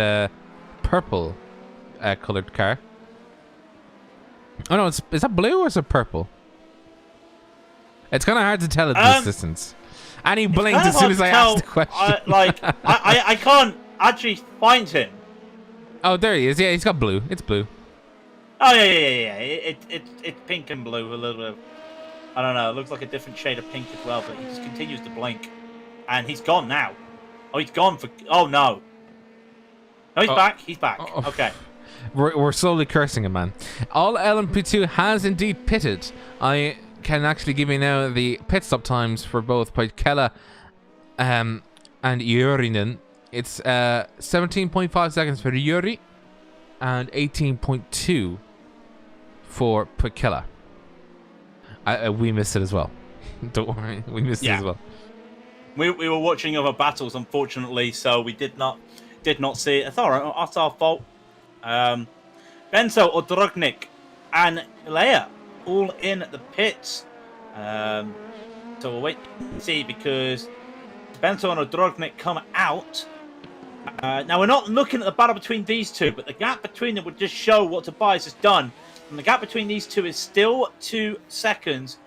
purple colored car. Oh no, is that blue or is it purple? It's kind of hard to tell at this distance. And he blinked as soon as I asked the question. I can't actually find him. Oh, there he is. Yeah, he's got blue. It's blue. Oh yeah. It's pink and blue a little bit. I don't know. It looks like a different shade of pink as well, but he just continues to blink, and he's gone now. Oh, he's gone for. Oh no. No, he's back. He's back. Okay. We're slowly cursing him, man. All LMP2 has indeed pitted. I can actually give you now the pit stop times for both Poikela and Jurinen. It's 17.5 seconds for Yuri and 18.2 for Poikela. We missed it as well. Don't worry, we missed it as well. We were watching other battles, unfortunately, so we did not see it. It's all right. That's our fault. Benzo, Odrognik, and Leia all in the pits. So we'll wait and see, because Benzo and Odrognik come out. Now, we're not looking at the battle between these two, but the gap between them would just show what Tobias has done. And the gap between these two is still 2 seconds.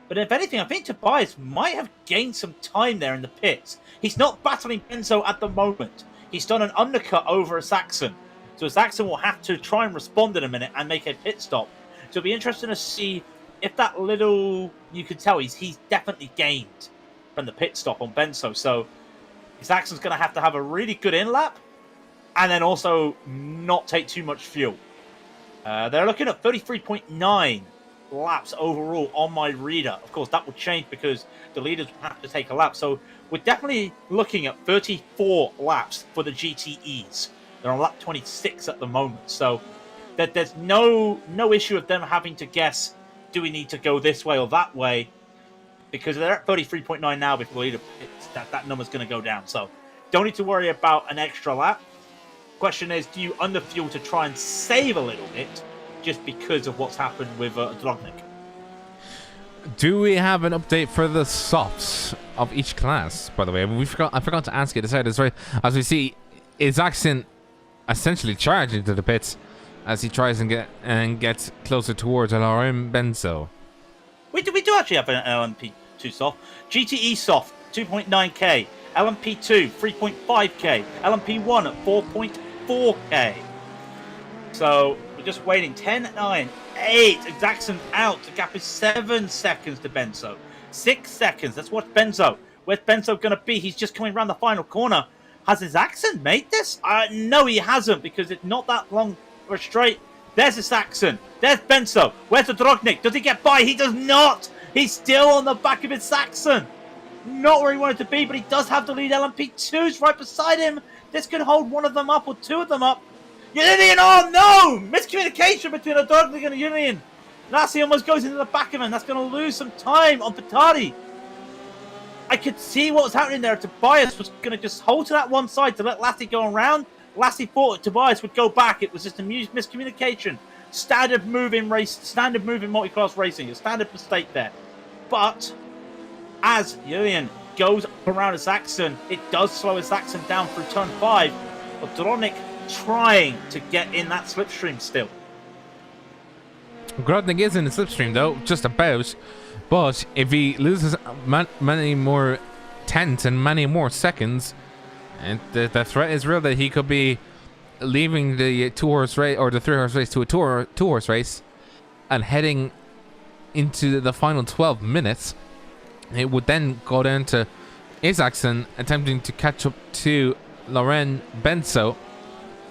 But if anything, I think Tobias might have gained some time there in the pits. He's not battling Benzo at the moment. He's done an undercut over Saxon. So Saxon will have to try and respond in a minute and make a pit stop. So it'll be interesting to see if that little... You can tell he's definitely gained from the pit stop on Benzo. So Saxon's going to have a really good in-lap and then also not take too much fuel. They're looking at 33.9 laps overall on my reader. Of course, that will change because the leaders will have to take a lap. So we're definitely looking at 34 laps for the GTEs. They're on lap 26 at the moment. So there's no issue of them having to guess, do we need to go this way or that way? Because they're at 33.9 now before the leader pits. That number's going to go down. So don't need to worry about an extra lap. Question is, do you underfuel to try and save a little bit? just because of what's happened with Drognik. Do we have an update for the softs of each class, by the way? I forgot to ask you this out as we see Isaacson essentially charge into the pits as he tries and gets closer towards LRM Benzo. We do actually have an LMP2 soft. GTE soft 2.9k, LMP2 3.5k, LMP1 at 4.4k. So we're just waiting. 10, 9, 8. Isaacson out. The gap is 7 seconds to Benzo. 6 seconds. Let's watch Benzo. Where's Benzo going to be? He's just coming around the final corner. Has Isaacson made this? No, he hasn't, because it's not that long or straight. There's Isaacson. There's Benzo. Where's the Drognik? Does he get by? He does not. He's still on the back of Isaacson. Not where he wanted to be, but he does have the lead. LMP2's right beside him. This could hold one of them up or two of them up. Untitled, oh no! Miscommunication between a Drognik and a Untitled. Lassie almost goes into the back of him. That's going to lose some time on Petati. I could see what was happening there. Tobias was going to just hold to that one side to let Lassie go around. Lassie thought Tobias would go back. It was just a miscommunication. Standard move in multi-class racing. A standard mistake there. But as Untitled goes around Isaacson, it does slow Isaacson down through turn 5. But Drognik trying to get in that slipstream still. Grodnik is in the slipstream though, just about. But if he loses many more tenths and many more seconds, and the threat is real that he could be leaving the 2-horse race or the 3-horse race to a 2-horse race and heading into the final 12 minutes. It would then go down to Isaacson attempting to catch up to Loren Benzo,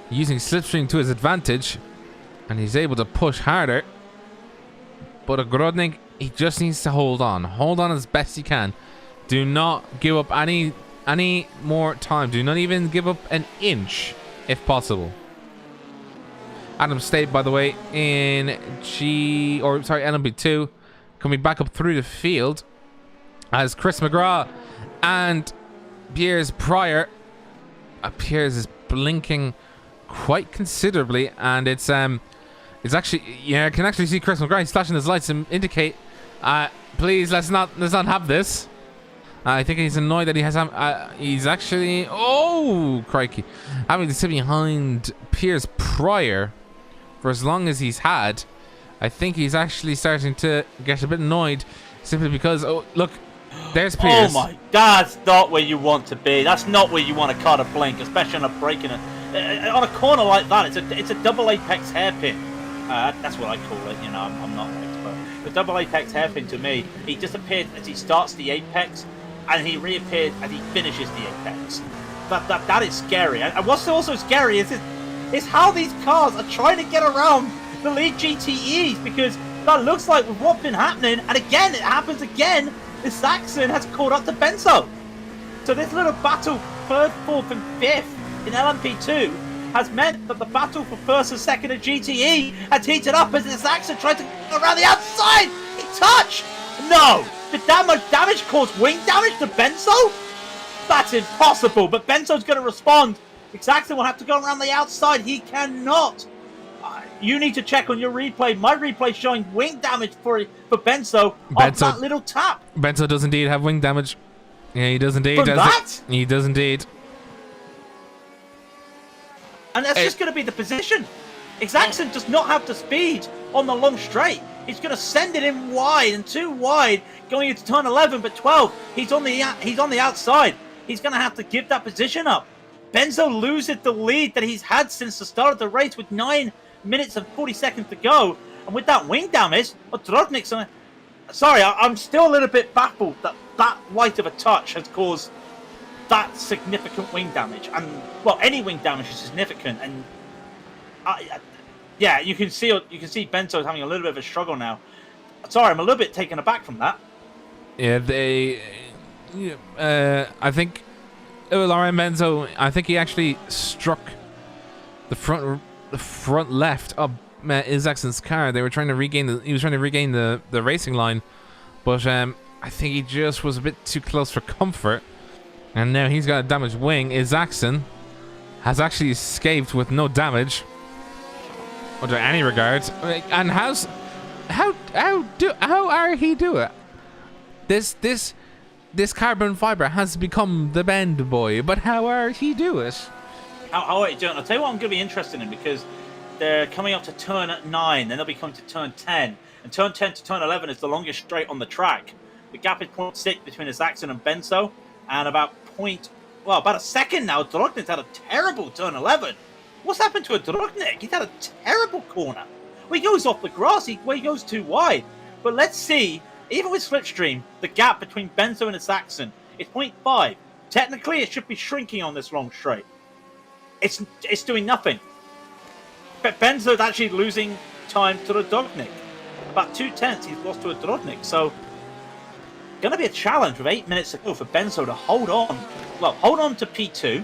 using slipstream to his advantage, and he's able to push harder. But a Grodnik, he just needs to hold on as best he can. Do not give up any more time. Do not even give up an inch if possible. Adam State, by the way, in LMP2, coming back up through the field as Chris McGrath and Piers Pryor. Piers is blinking quite considerably, and it's actually, yeah, I can actually see Chris McGrath flashing his lights and indicate, please let's not have this. I think he's annoyed that he's actually, oh crikey, having to sit behind Piers Pryor for as long as he's had. I think he's actually starting to get a bit annoyed simply because, oh look, there's Piers. Oh my, that's not where you want to be. That's not where you want to cut a blink, especially on a break on a corner like that. It's a double apex hairpin. That's what I call it. You know, I'm not an expert. The double apex hairpin, to me, he disappeared as he starts the apex, and he reappeared as he finishes the apex. That is scary. And what's also scary is how these cars are trying to get around the lead GTEs, because that looks like with what's been happening, and again it happens again. Isaacson has caught up to Benzo. So this little battle, 3rd, 4th, and 5th in LMP2 has meant that the battle for 1st and 2nd of GTE has heated up as Isaacson tried to go around the outside. He touched. No. Did that much damage cause wing damage to Benzo? That's impossible. But Benzo's going to respond. Isaacson will have to go around the outside. He cannot. You need to check on your replay. My replay showing wing damage for Benzo off that little tap. Benzo does indeed have wing damage. Yeah, he does indeed. From that? He does indeed. And that's just going to be the position. Isaacson does not have the speed on the long straight. He's going to send it in wide and too wide going into turn 11, but 12. He's on the outside. He's going to have to give that position up. Benzo loses the lead that he's had since the start of the race with 9 minutes and 40 seconds to go. And with that wing damage, Drognik's on. Sorry, I'm still a little bit baffled that light of a touch has caused that significant wing damage. And well, any wing damage is significant. And yeah, you can see Benzo's having a little bit of a struggle now. Sorry, I'm a little bit taken aback from that. Yeah, I think Lauren Benzo, I think he actually struck the front left of Isaacsson's car. He was trying to regain the racing line, but I think he just was a bit too close for comfort. And now he's got a damaged wing. Isaacson has actually escaped with no damage. under any regard. And how are he do it? This carbon fiber has become the bend boy, but how are he do it? How are you doing? I'll tell you what I'm going to be interested in, because they're coming up to turn 9, then they'll be coming to turn 10. And turn 10 to turn 11 is the longest straight on the track. The gap is 0.6 between Isaacson and Benzo, and about a second now. Drognic's had a terrible turn 11. What's happened to a Drognic? He's had a terrible corner. Well, he goes off the grass, he goes too wide. But let's see, even with Slipstream, the gap between Benzo and Isaacson is 0.5. Technically, it should be shrinking on this long straight. It's doing nothing. But Benzo's actually losing time to the Drognic. About 0.2 he's lost to a Drognic. So, going to be a challenge with 8 minutes to go for Benzo to hold on. Well, hold on to P2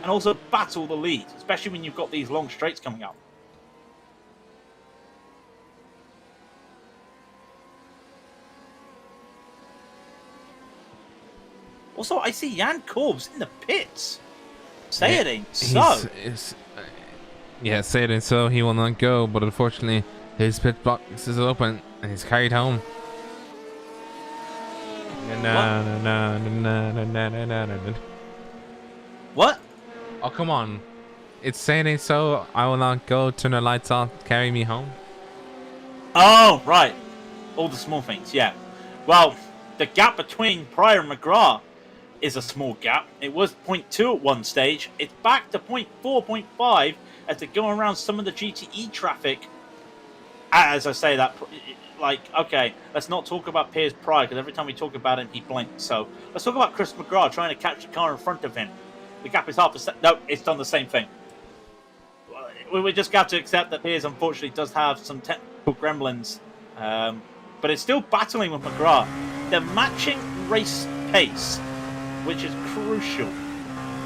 and also battle the lead, especially when you've got these long straights coming up. Also, I see Jan Korbs in the pits. Say it ain't so. Yeah, say it ain't so. He will not go, but unfortunately, his pit box is open and he's carried home. What? Oh, come on. It's saying it ain't so. I will not go. Turn the lights off. Carry me home. Oh, right. All the small things, yeah. Well, the gap between Pryor and McGrath is a small gap. It was 0.2 at one stage. It's back to 0.4, 0.5 as they're going around some of the GTE traffic. As I say that, like, okay, let's not talk about Piers Pryor, because every time we talk about him, he blinks. So let's talk about Chris McGrath trying to catch the car in front of him. The gap is half a second. No, it's done the same thing. We just got to accept that Piers, unfortunately, does have some technical gremlins. But it's still battling with McGrath. They're matching race pace, which is crucial.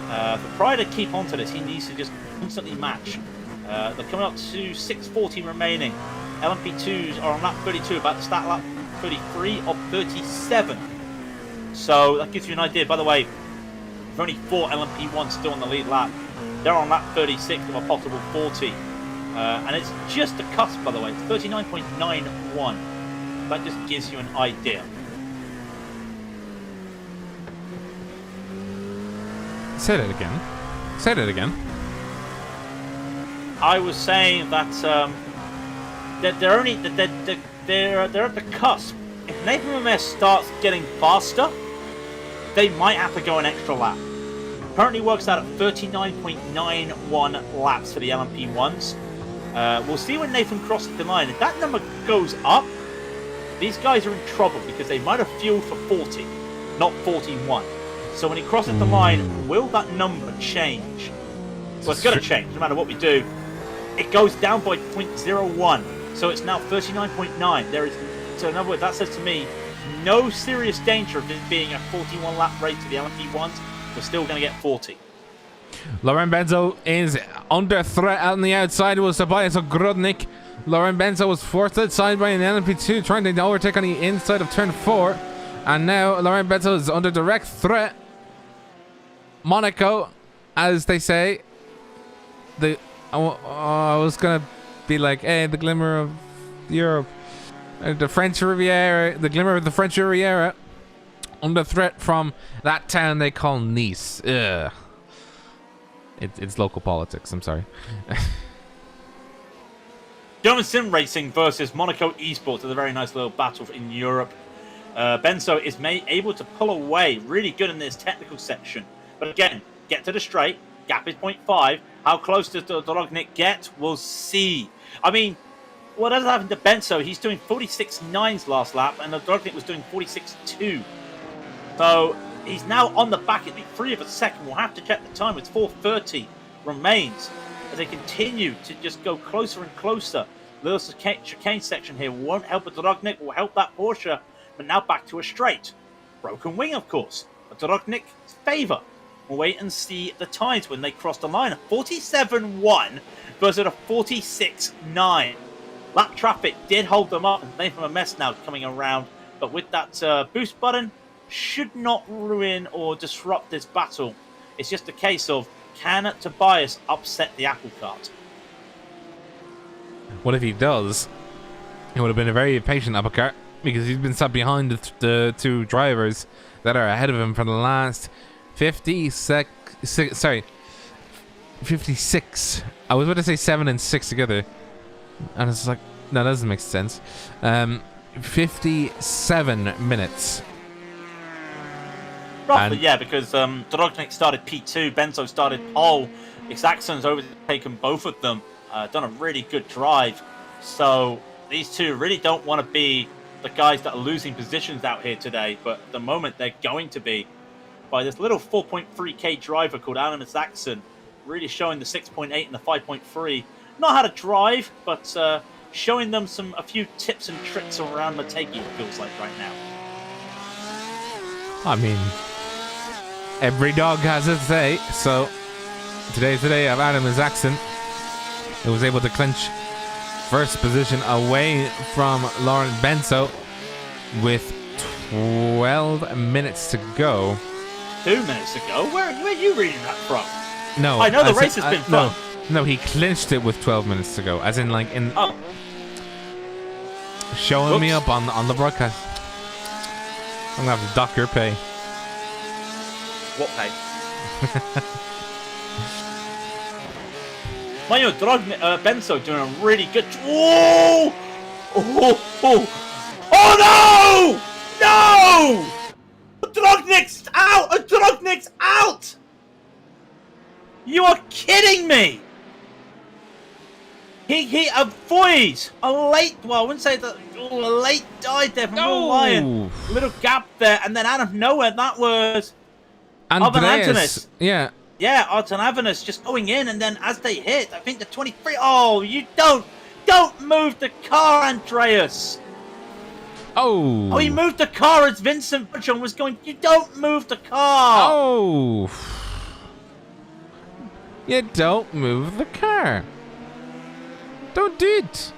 For Pryor to keep onto this, he needs to just constantly match. They're coming up to 6:40 remaining. LMP2s are on lap 32, about to start lap 33 of 37. So that gives you an idea. By the way, there's only 4 LMP1s still on the lead lap. They're on lap 36 of a possible 40. And it's just a cusp, by the way. It's 39.91. That just gives you an idea. Say that again. Say that again. I was saying that that they're at the cusp. If Nathan Ramirez starts getting faster, they might have to go an extra lap. Currently works out at 39.91 laps for the LMP1s. We'll see when Nathan crosses the line. If that number goes up, these guys are in trouble because they might have fueled for 40, not 41. So when he crosses the line, will that number change? Well, it's going to change no matter what we do. It goes down by 0.01, so it's now 39.9. So in other words, that says to me, no serious danger of this being a 41 lap race to the LMP1s. We're still going to get 40. Laurent Benzo is under threat on the outside. It was Tobias Ogrodnik. Laurent Benzo was forced outside by an LMP2 trying to overtake on the inside of turn 4. And now Laurent Benzo is under direct threat. Monaco, as they say. I was going to be like, hey, the glimmer of Europe. The French Riviera. The glimmer of the French Riviera. Under threat from that town they call Nice. Ugh. It's local politics, I'm sorry. German Sim Racing versus Monaco Esports is a very nice little battle in Europe. Benzo is able to pull away really good in this technical section. But again, get to the straight. Gap is 0.5. How close does the Drognic get? We'll see. I mean, what has happened to Benzo? He's doing 46.9s last lap, and the Drognic was doing 46.2. So he's now on the back at the 3 of a second. We'll have to check the time. It's 4:30 remains as they continue to just go closer and closer. Little chicane section here won't help a Drognic, will help that Porsche, but now back to a straight. Broken wing, of course. A Drognic's favour. We'll wait and see the times when they cross the line. A 47.1 versus a 46.9. Lap traffic did hold them up, and they're from a mess now coming around. But with that boost button, should not ruin or disrupt this battle. It's just a case of, can Tobias upset the apple cart? What if he does? It would have been a very patient uppercut because he's been sat behind the two drivers that are ahead of him for the last 56. I was about to say 7 and 6 together, and it's like, no, that doesn't make sense. 57 minutes. Roughly, yeah, because Drognik started P2, Benzo started pole, Exacson's overtaken both of them, done a really good drive. So these two really don't want to be the guys that are losing positions out here today, but at the moment they're going to be by this little 4.3k driver called Adam Exacson, really showing the 6.8 and the 5.3. Not how to drive, but showing them a few tips and tricks around Motegi, it feels like right now. I mean, every dog has its day, so today's the day of Adam Exacson, who was able to clinch first position away from Lauren Benzo with 12 minutes to go. 2 minutes to go? Where are you reading that from? No, I know the race has been fun. No, he clinched it with 12 minutes to go, as in like in showing me up on the broadcast. I'm gonna have to dock your pay. What pay? Mario Benzo doing a really good. Oh! Oh no! No! Drognik's out! Drognik's out! You are kidding me! He avoids a late. Well, I wouldn't say that. A late dive there from Will Lion. Little gap there, and then out of nowhere, that was Andreas. Yeah. Yeah, Arton Avanus just going in, and then as they hit, I think the 23. Oh, you don't move the car, Andreas. Oh, he moved the car as Vincent Butchon was going. You don't move the car. Oh, you don't move the car. Don't do it.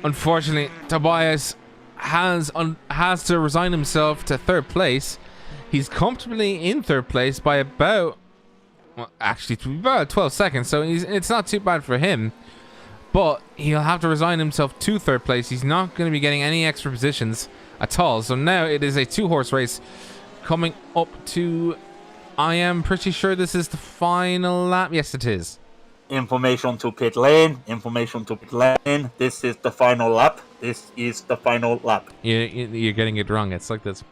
Unfortunately, Tobias has to resign himself to third place. He's comfortably in third place by about, well, actually about 12 seconds. So it's not too bad for him. But he'll have to resign himself to third place. He's not going to be getting any extra positions at all. So now it is a 2-horse race coming up to, I am pretty sure this is the final lap. Yes, it is. Information to pit lane. Information to pit lane. This is the final lap. This is the final lap. You're getting it wrong. It's like this.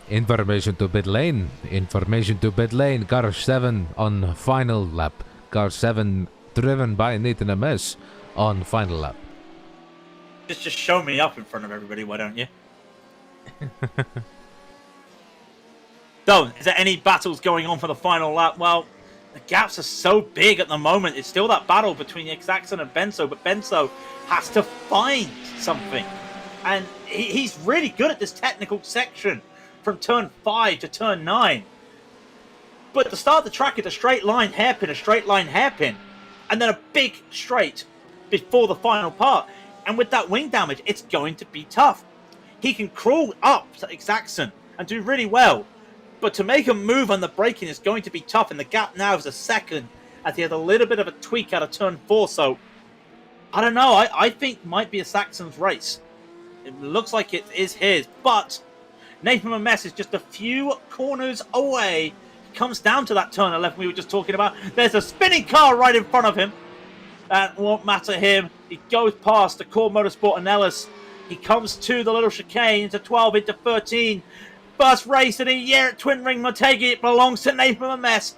Information to pit lane. Information to pit lane. Car 7 on final lap. Car 7 driven by Nathan Ames on final lap. Just show me up in front of everybody, why don't you? So, is there any battles going on for the final lap? Well, the gaps are so big at the moment. It's still that battle between Exacson and Benzo, but Benzo has to find something. And he's really good at this technical section from turn 5 to turn 9. But at the start of the track, it's a straight line hairpin, and then a big straight before the final part. And with that wing damage, it's going to be tough. He can crawl up to Exacson and do really well. But to make a move on the braking is going to be tough, and the gap now is a second, as he had a little bit of a tweak out of turn 4. So, I don't know. I think might be a Saxon's race. It looks like it is his, but Nathan Ames is just a few corners away. He comes down to that turn 11 we were just talking about. There's a spinning car right in front of him. That won't matter him. He goes past the Core Motorsport and Ellis. He comes to the little chicane into 12, into 13. First race in a year at Twin Ring Motegi. It belongs to Nathan Ames.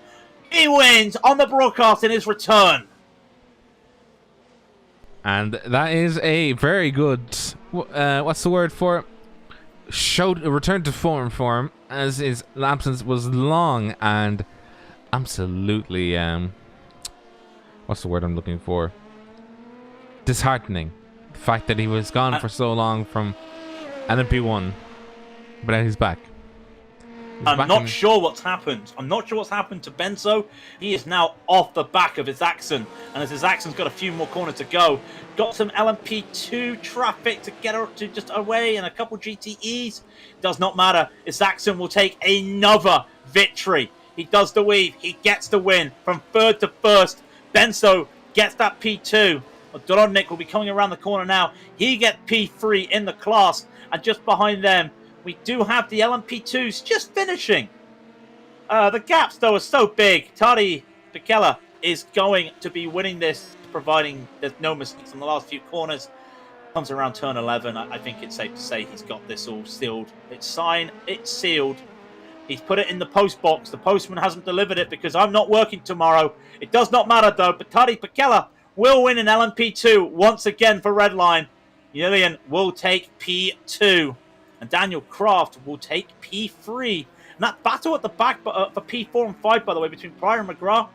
He wins on the broadcast in his return. And that is a very good, what's the word for it? Return to form, as his absence was long and absolutely, what's the word I'm looking for? Disheartening. The fact that he was gone for so long from LMP1, but now he's back. I'm not sure what's happened. I'm not sure what's happened to Benzo. He is now off the back of Exacson. And as Exacson's got a few more corners to go, got some LMP2 traffic to get her to just away and a couple GTEs. Does not matter. Exacson will take another victory. He does the weave. He gets the win from third to first. Benzo gets that P2. Dorodnik will be coming around the corner now. He gets P3 in the class. And just behind them, we do have the LMP2s just finishing. The gaps, though, are so big. Tari Pikela is going to be winning this, providing there's no mistakes in the last few corners. Comes around turn 11. I think it's safe to say he's got this all sealed. It's signed. It's sealed. He's put it in the post box. The postman hasn't delivered it because I'm not working tomorrow. It does not matter, though. But Tari Pikela will win an LMP2 once again for Redline. Yillian will take P2. And Daniel Kraft will take P3. And that battle at the back for P4 and 5, by the way, between Pryor and McGrath.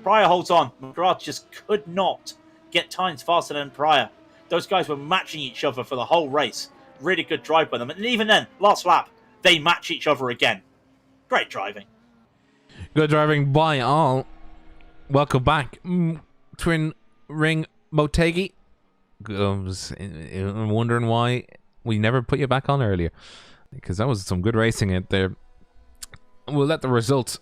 Pryor holds on. McGrath just could not get times faster than Pryor. Those guys were matching each other for the whole race. Really good drive by them. And even then, last lap, they match each other again. Great driving. Good driving by all. Welcome back, Twin Ring Motegi. I'm wondering why we never put you back on earlier, because that was some good racing out there. We'll let the results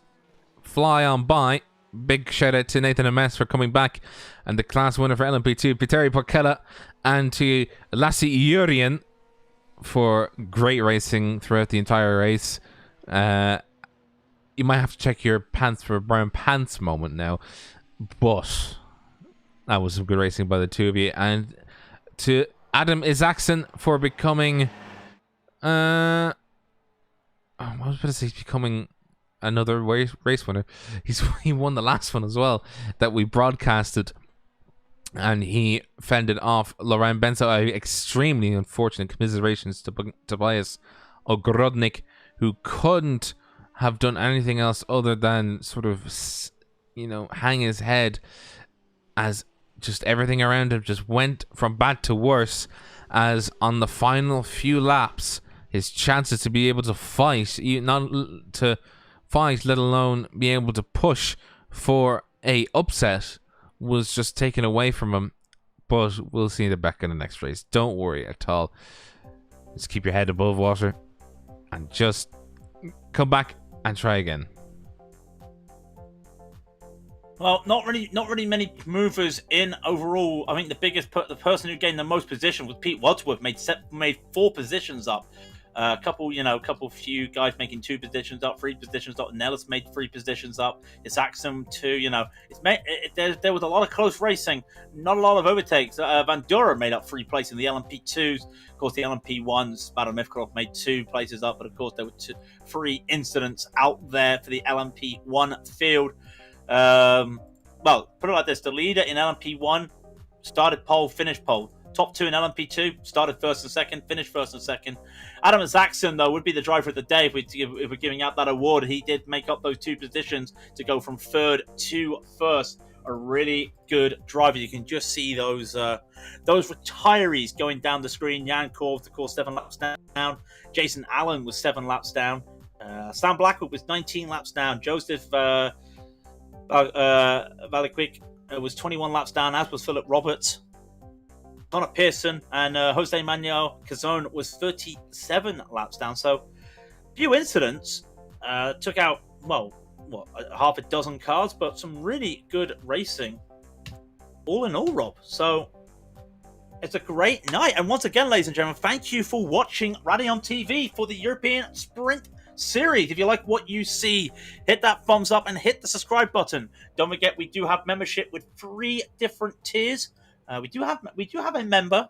fly on by. Big shout out to Nathan Ames for coming back, and the class winner for LMP2, Tari Pikela, and to Lassie Urian for great racing throughout the entire race. You might have to check your pants for a brown pants moment now, but that was some good racing by the two of you. And to Adam Isaacson for becoming I was going to say becoming another race winner. He won the last one as well that we broadcasted, and he fended off Laurent Benso. Extremely unfortunate. Commiserations to Tobias Ogrodnik, who couldn't have done anything else other than sort of, hang his head, as just everything around him just went from bad to worse, as on the final few laps his chances to be able to fight, not to fight, let alone be able to push for a upset, was just taken away from him. But we'll see the back in the next race. Don't worry at all. Just keep your head above water and just come back and try again. Well, not really many movers in overall. I think the person who gained the most position was Pete Wadsworth. Made 4 positions up. A couple few guys making 2 positions up, 3 positions up. Nellis made 3 positions up. Isaacson 2. There was a lot of close racing. Not a lot of overtakes. Van Dura made up 3 places in the LMP2s. Of course, the LMP1s, Badal Mifkarov made 2 places up. But of course, there were 3 incidents out there for the LMP1 field. Well, put it like this: the leader in LMP1 started pole, finished pole. Top 2 in LMP2 started first and second, finished first and second. Adam Isaacson, though, would be the driver of the day if we're giving out that award. He did make up those 2 positions to go from third to first. A really good driver. You can just see those retirees going down the screen. Jan Korf, of course, 7 laps down. Jason Allen was 7 laps down. Sam Blackwood was 19 laps down. Joseph Valiquick was 21 laps down, as was Philip Roberts. Connor Pearson and Jose Manuel Cazone was 37 laps down. So, few incidents. Took out, half a dozen cars, but some really good racing. All in all, Rob. So, it's a great night. And once again, ladies and gentlemen, thank you for watching Raidillon TV for the European Sprint Series. If you like what you see, hit that thumbs up and hit the subscribe button. Don't forget, we do have membership with 3 different tiers. We do have a member.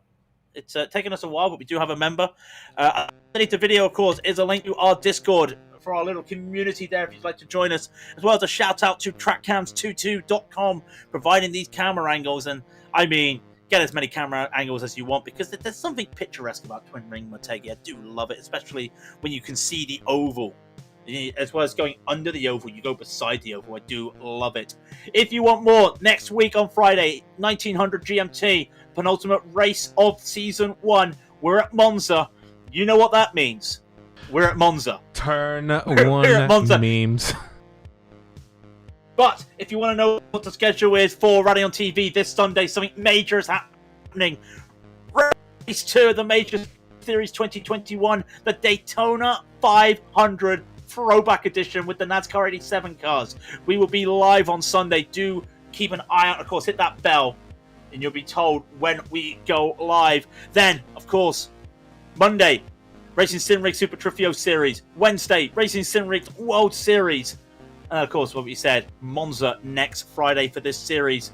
It's taken us a while, but we do have a member. Underneath the video, of course, is a link to our Discord for our little community there if you'd like to join us, as well as a shout out to trackcams22.com, providing these camera angles. And I mean, get as many camera angles as you want, because there's something picturesque about Twin Ring Motegi. I do love it, especially when you can see the oval. As well as going under the oval, you go beside the oval. I do love it. If you want more, next week on Friday, 1900 GMT, penultimate race of Season 1. We're at Monza. You know what that means. We're at Monza. Turn 1 Monza. Memes. But if you want to know what the schedule is for Raidillon TV this Sunday, something major is happening. Race 2 of the Major Series 2021, the Daytona 500 Throwback Edition with the NASCAR 87 cars. We will be live on Sunday. Do Keep an eye out, of course, hit that bell, and you'll be told when we go live. Then, of course, Monday, Racing Sim Rig Super Trofeo Series. Wednesday, Racing Sim Rig World Series. And, of course, what we said, Monza next Friday for this series.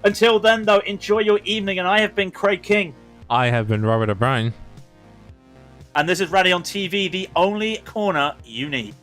Until then, though, enjoy your evening, and I have been Craig King. I have been Robert O'Brien. And this is Raidillon TV, the only corner you need.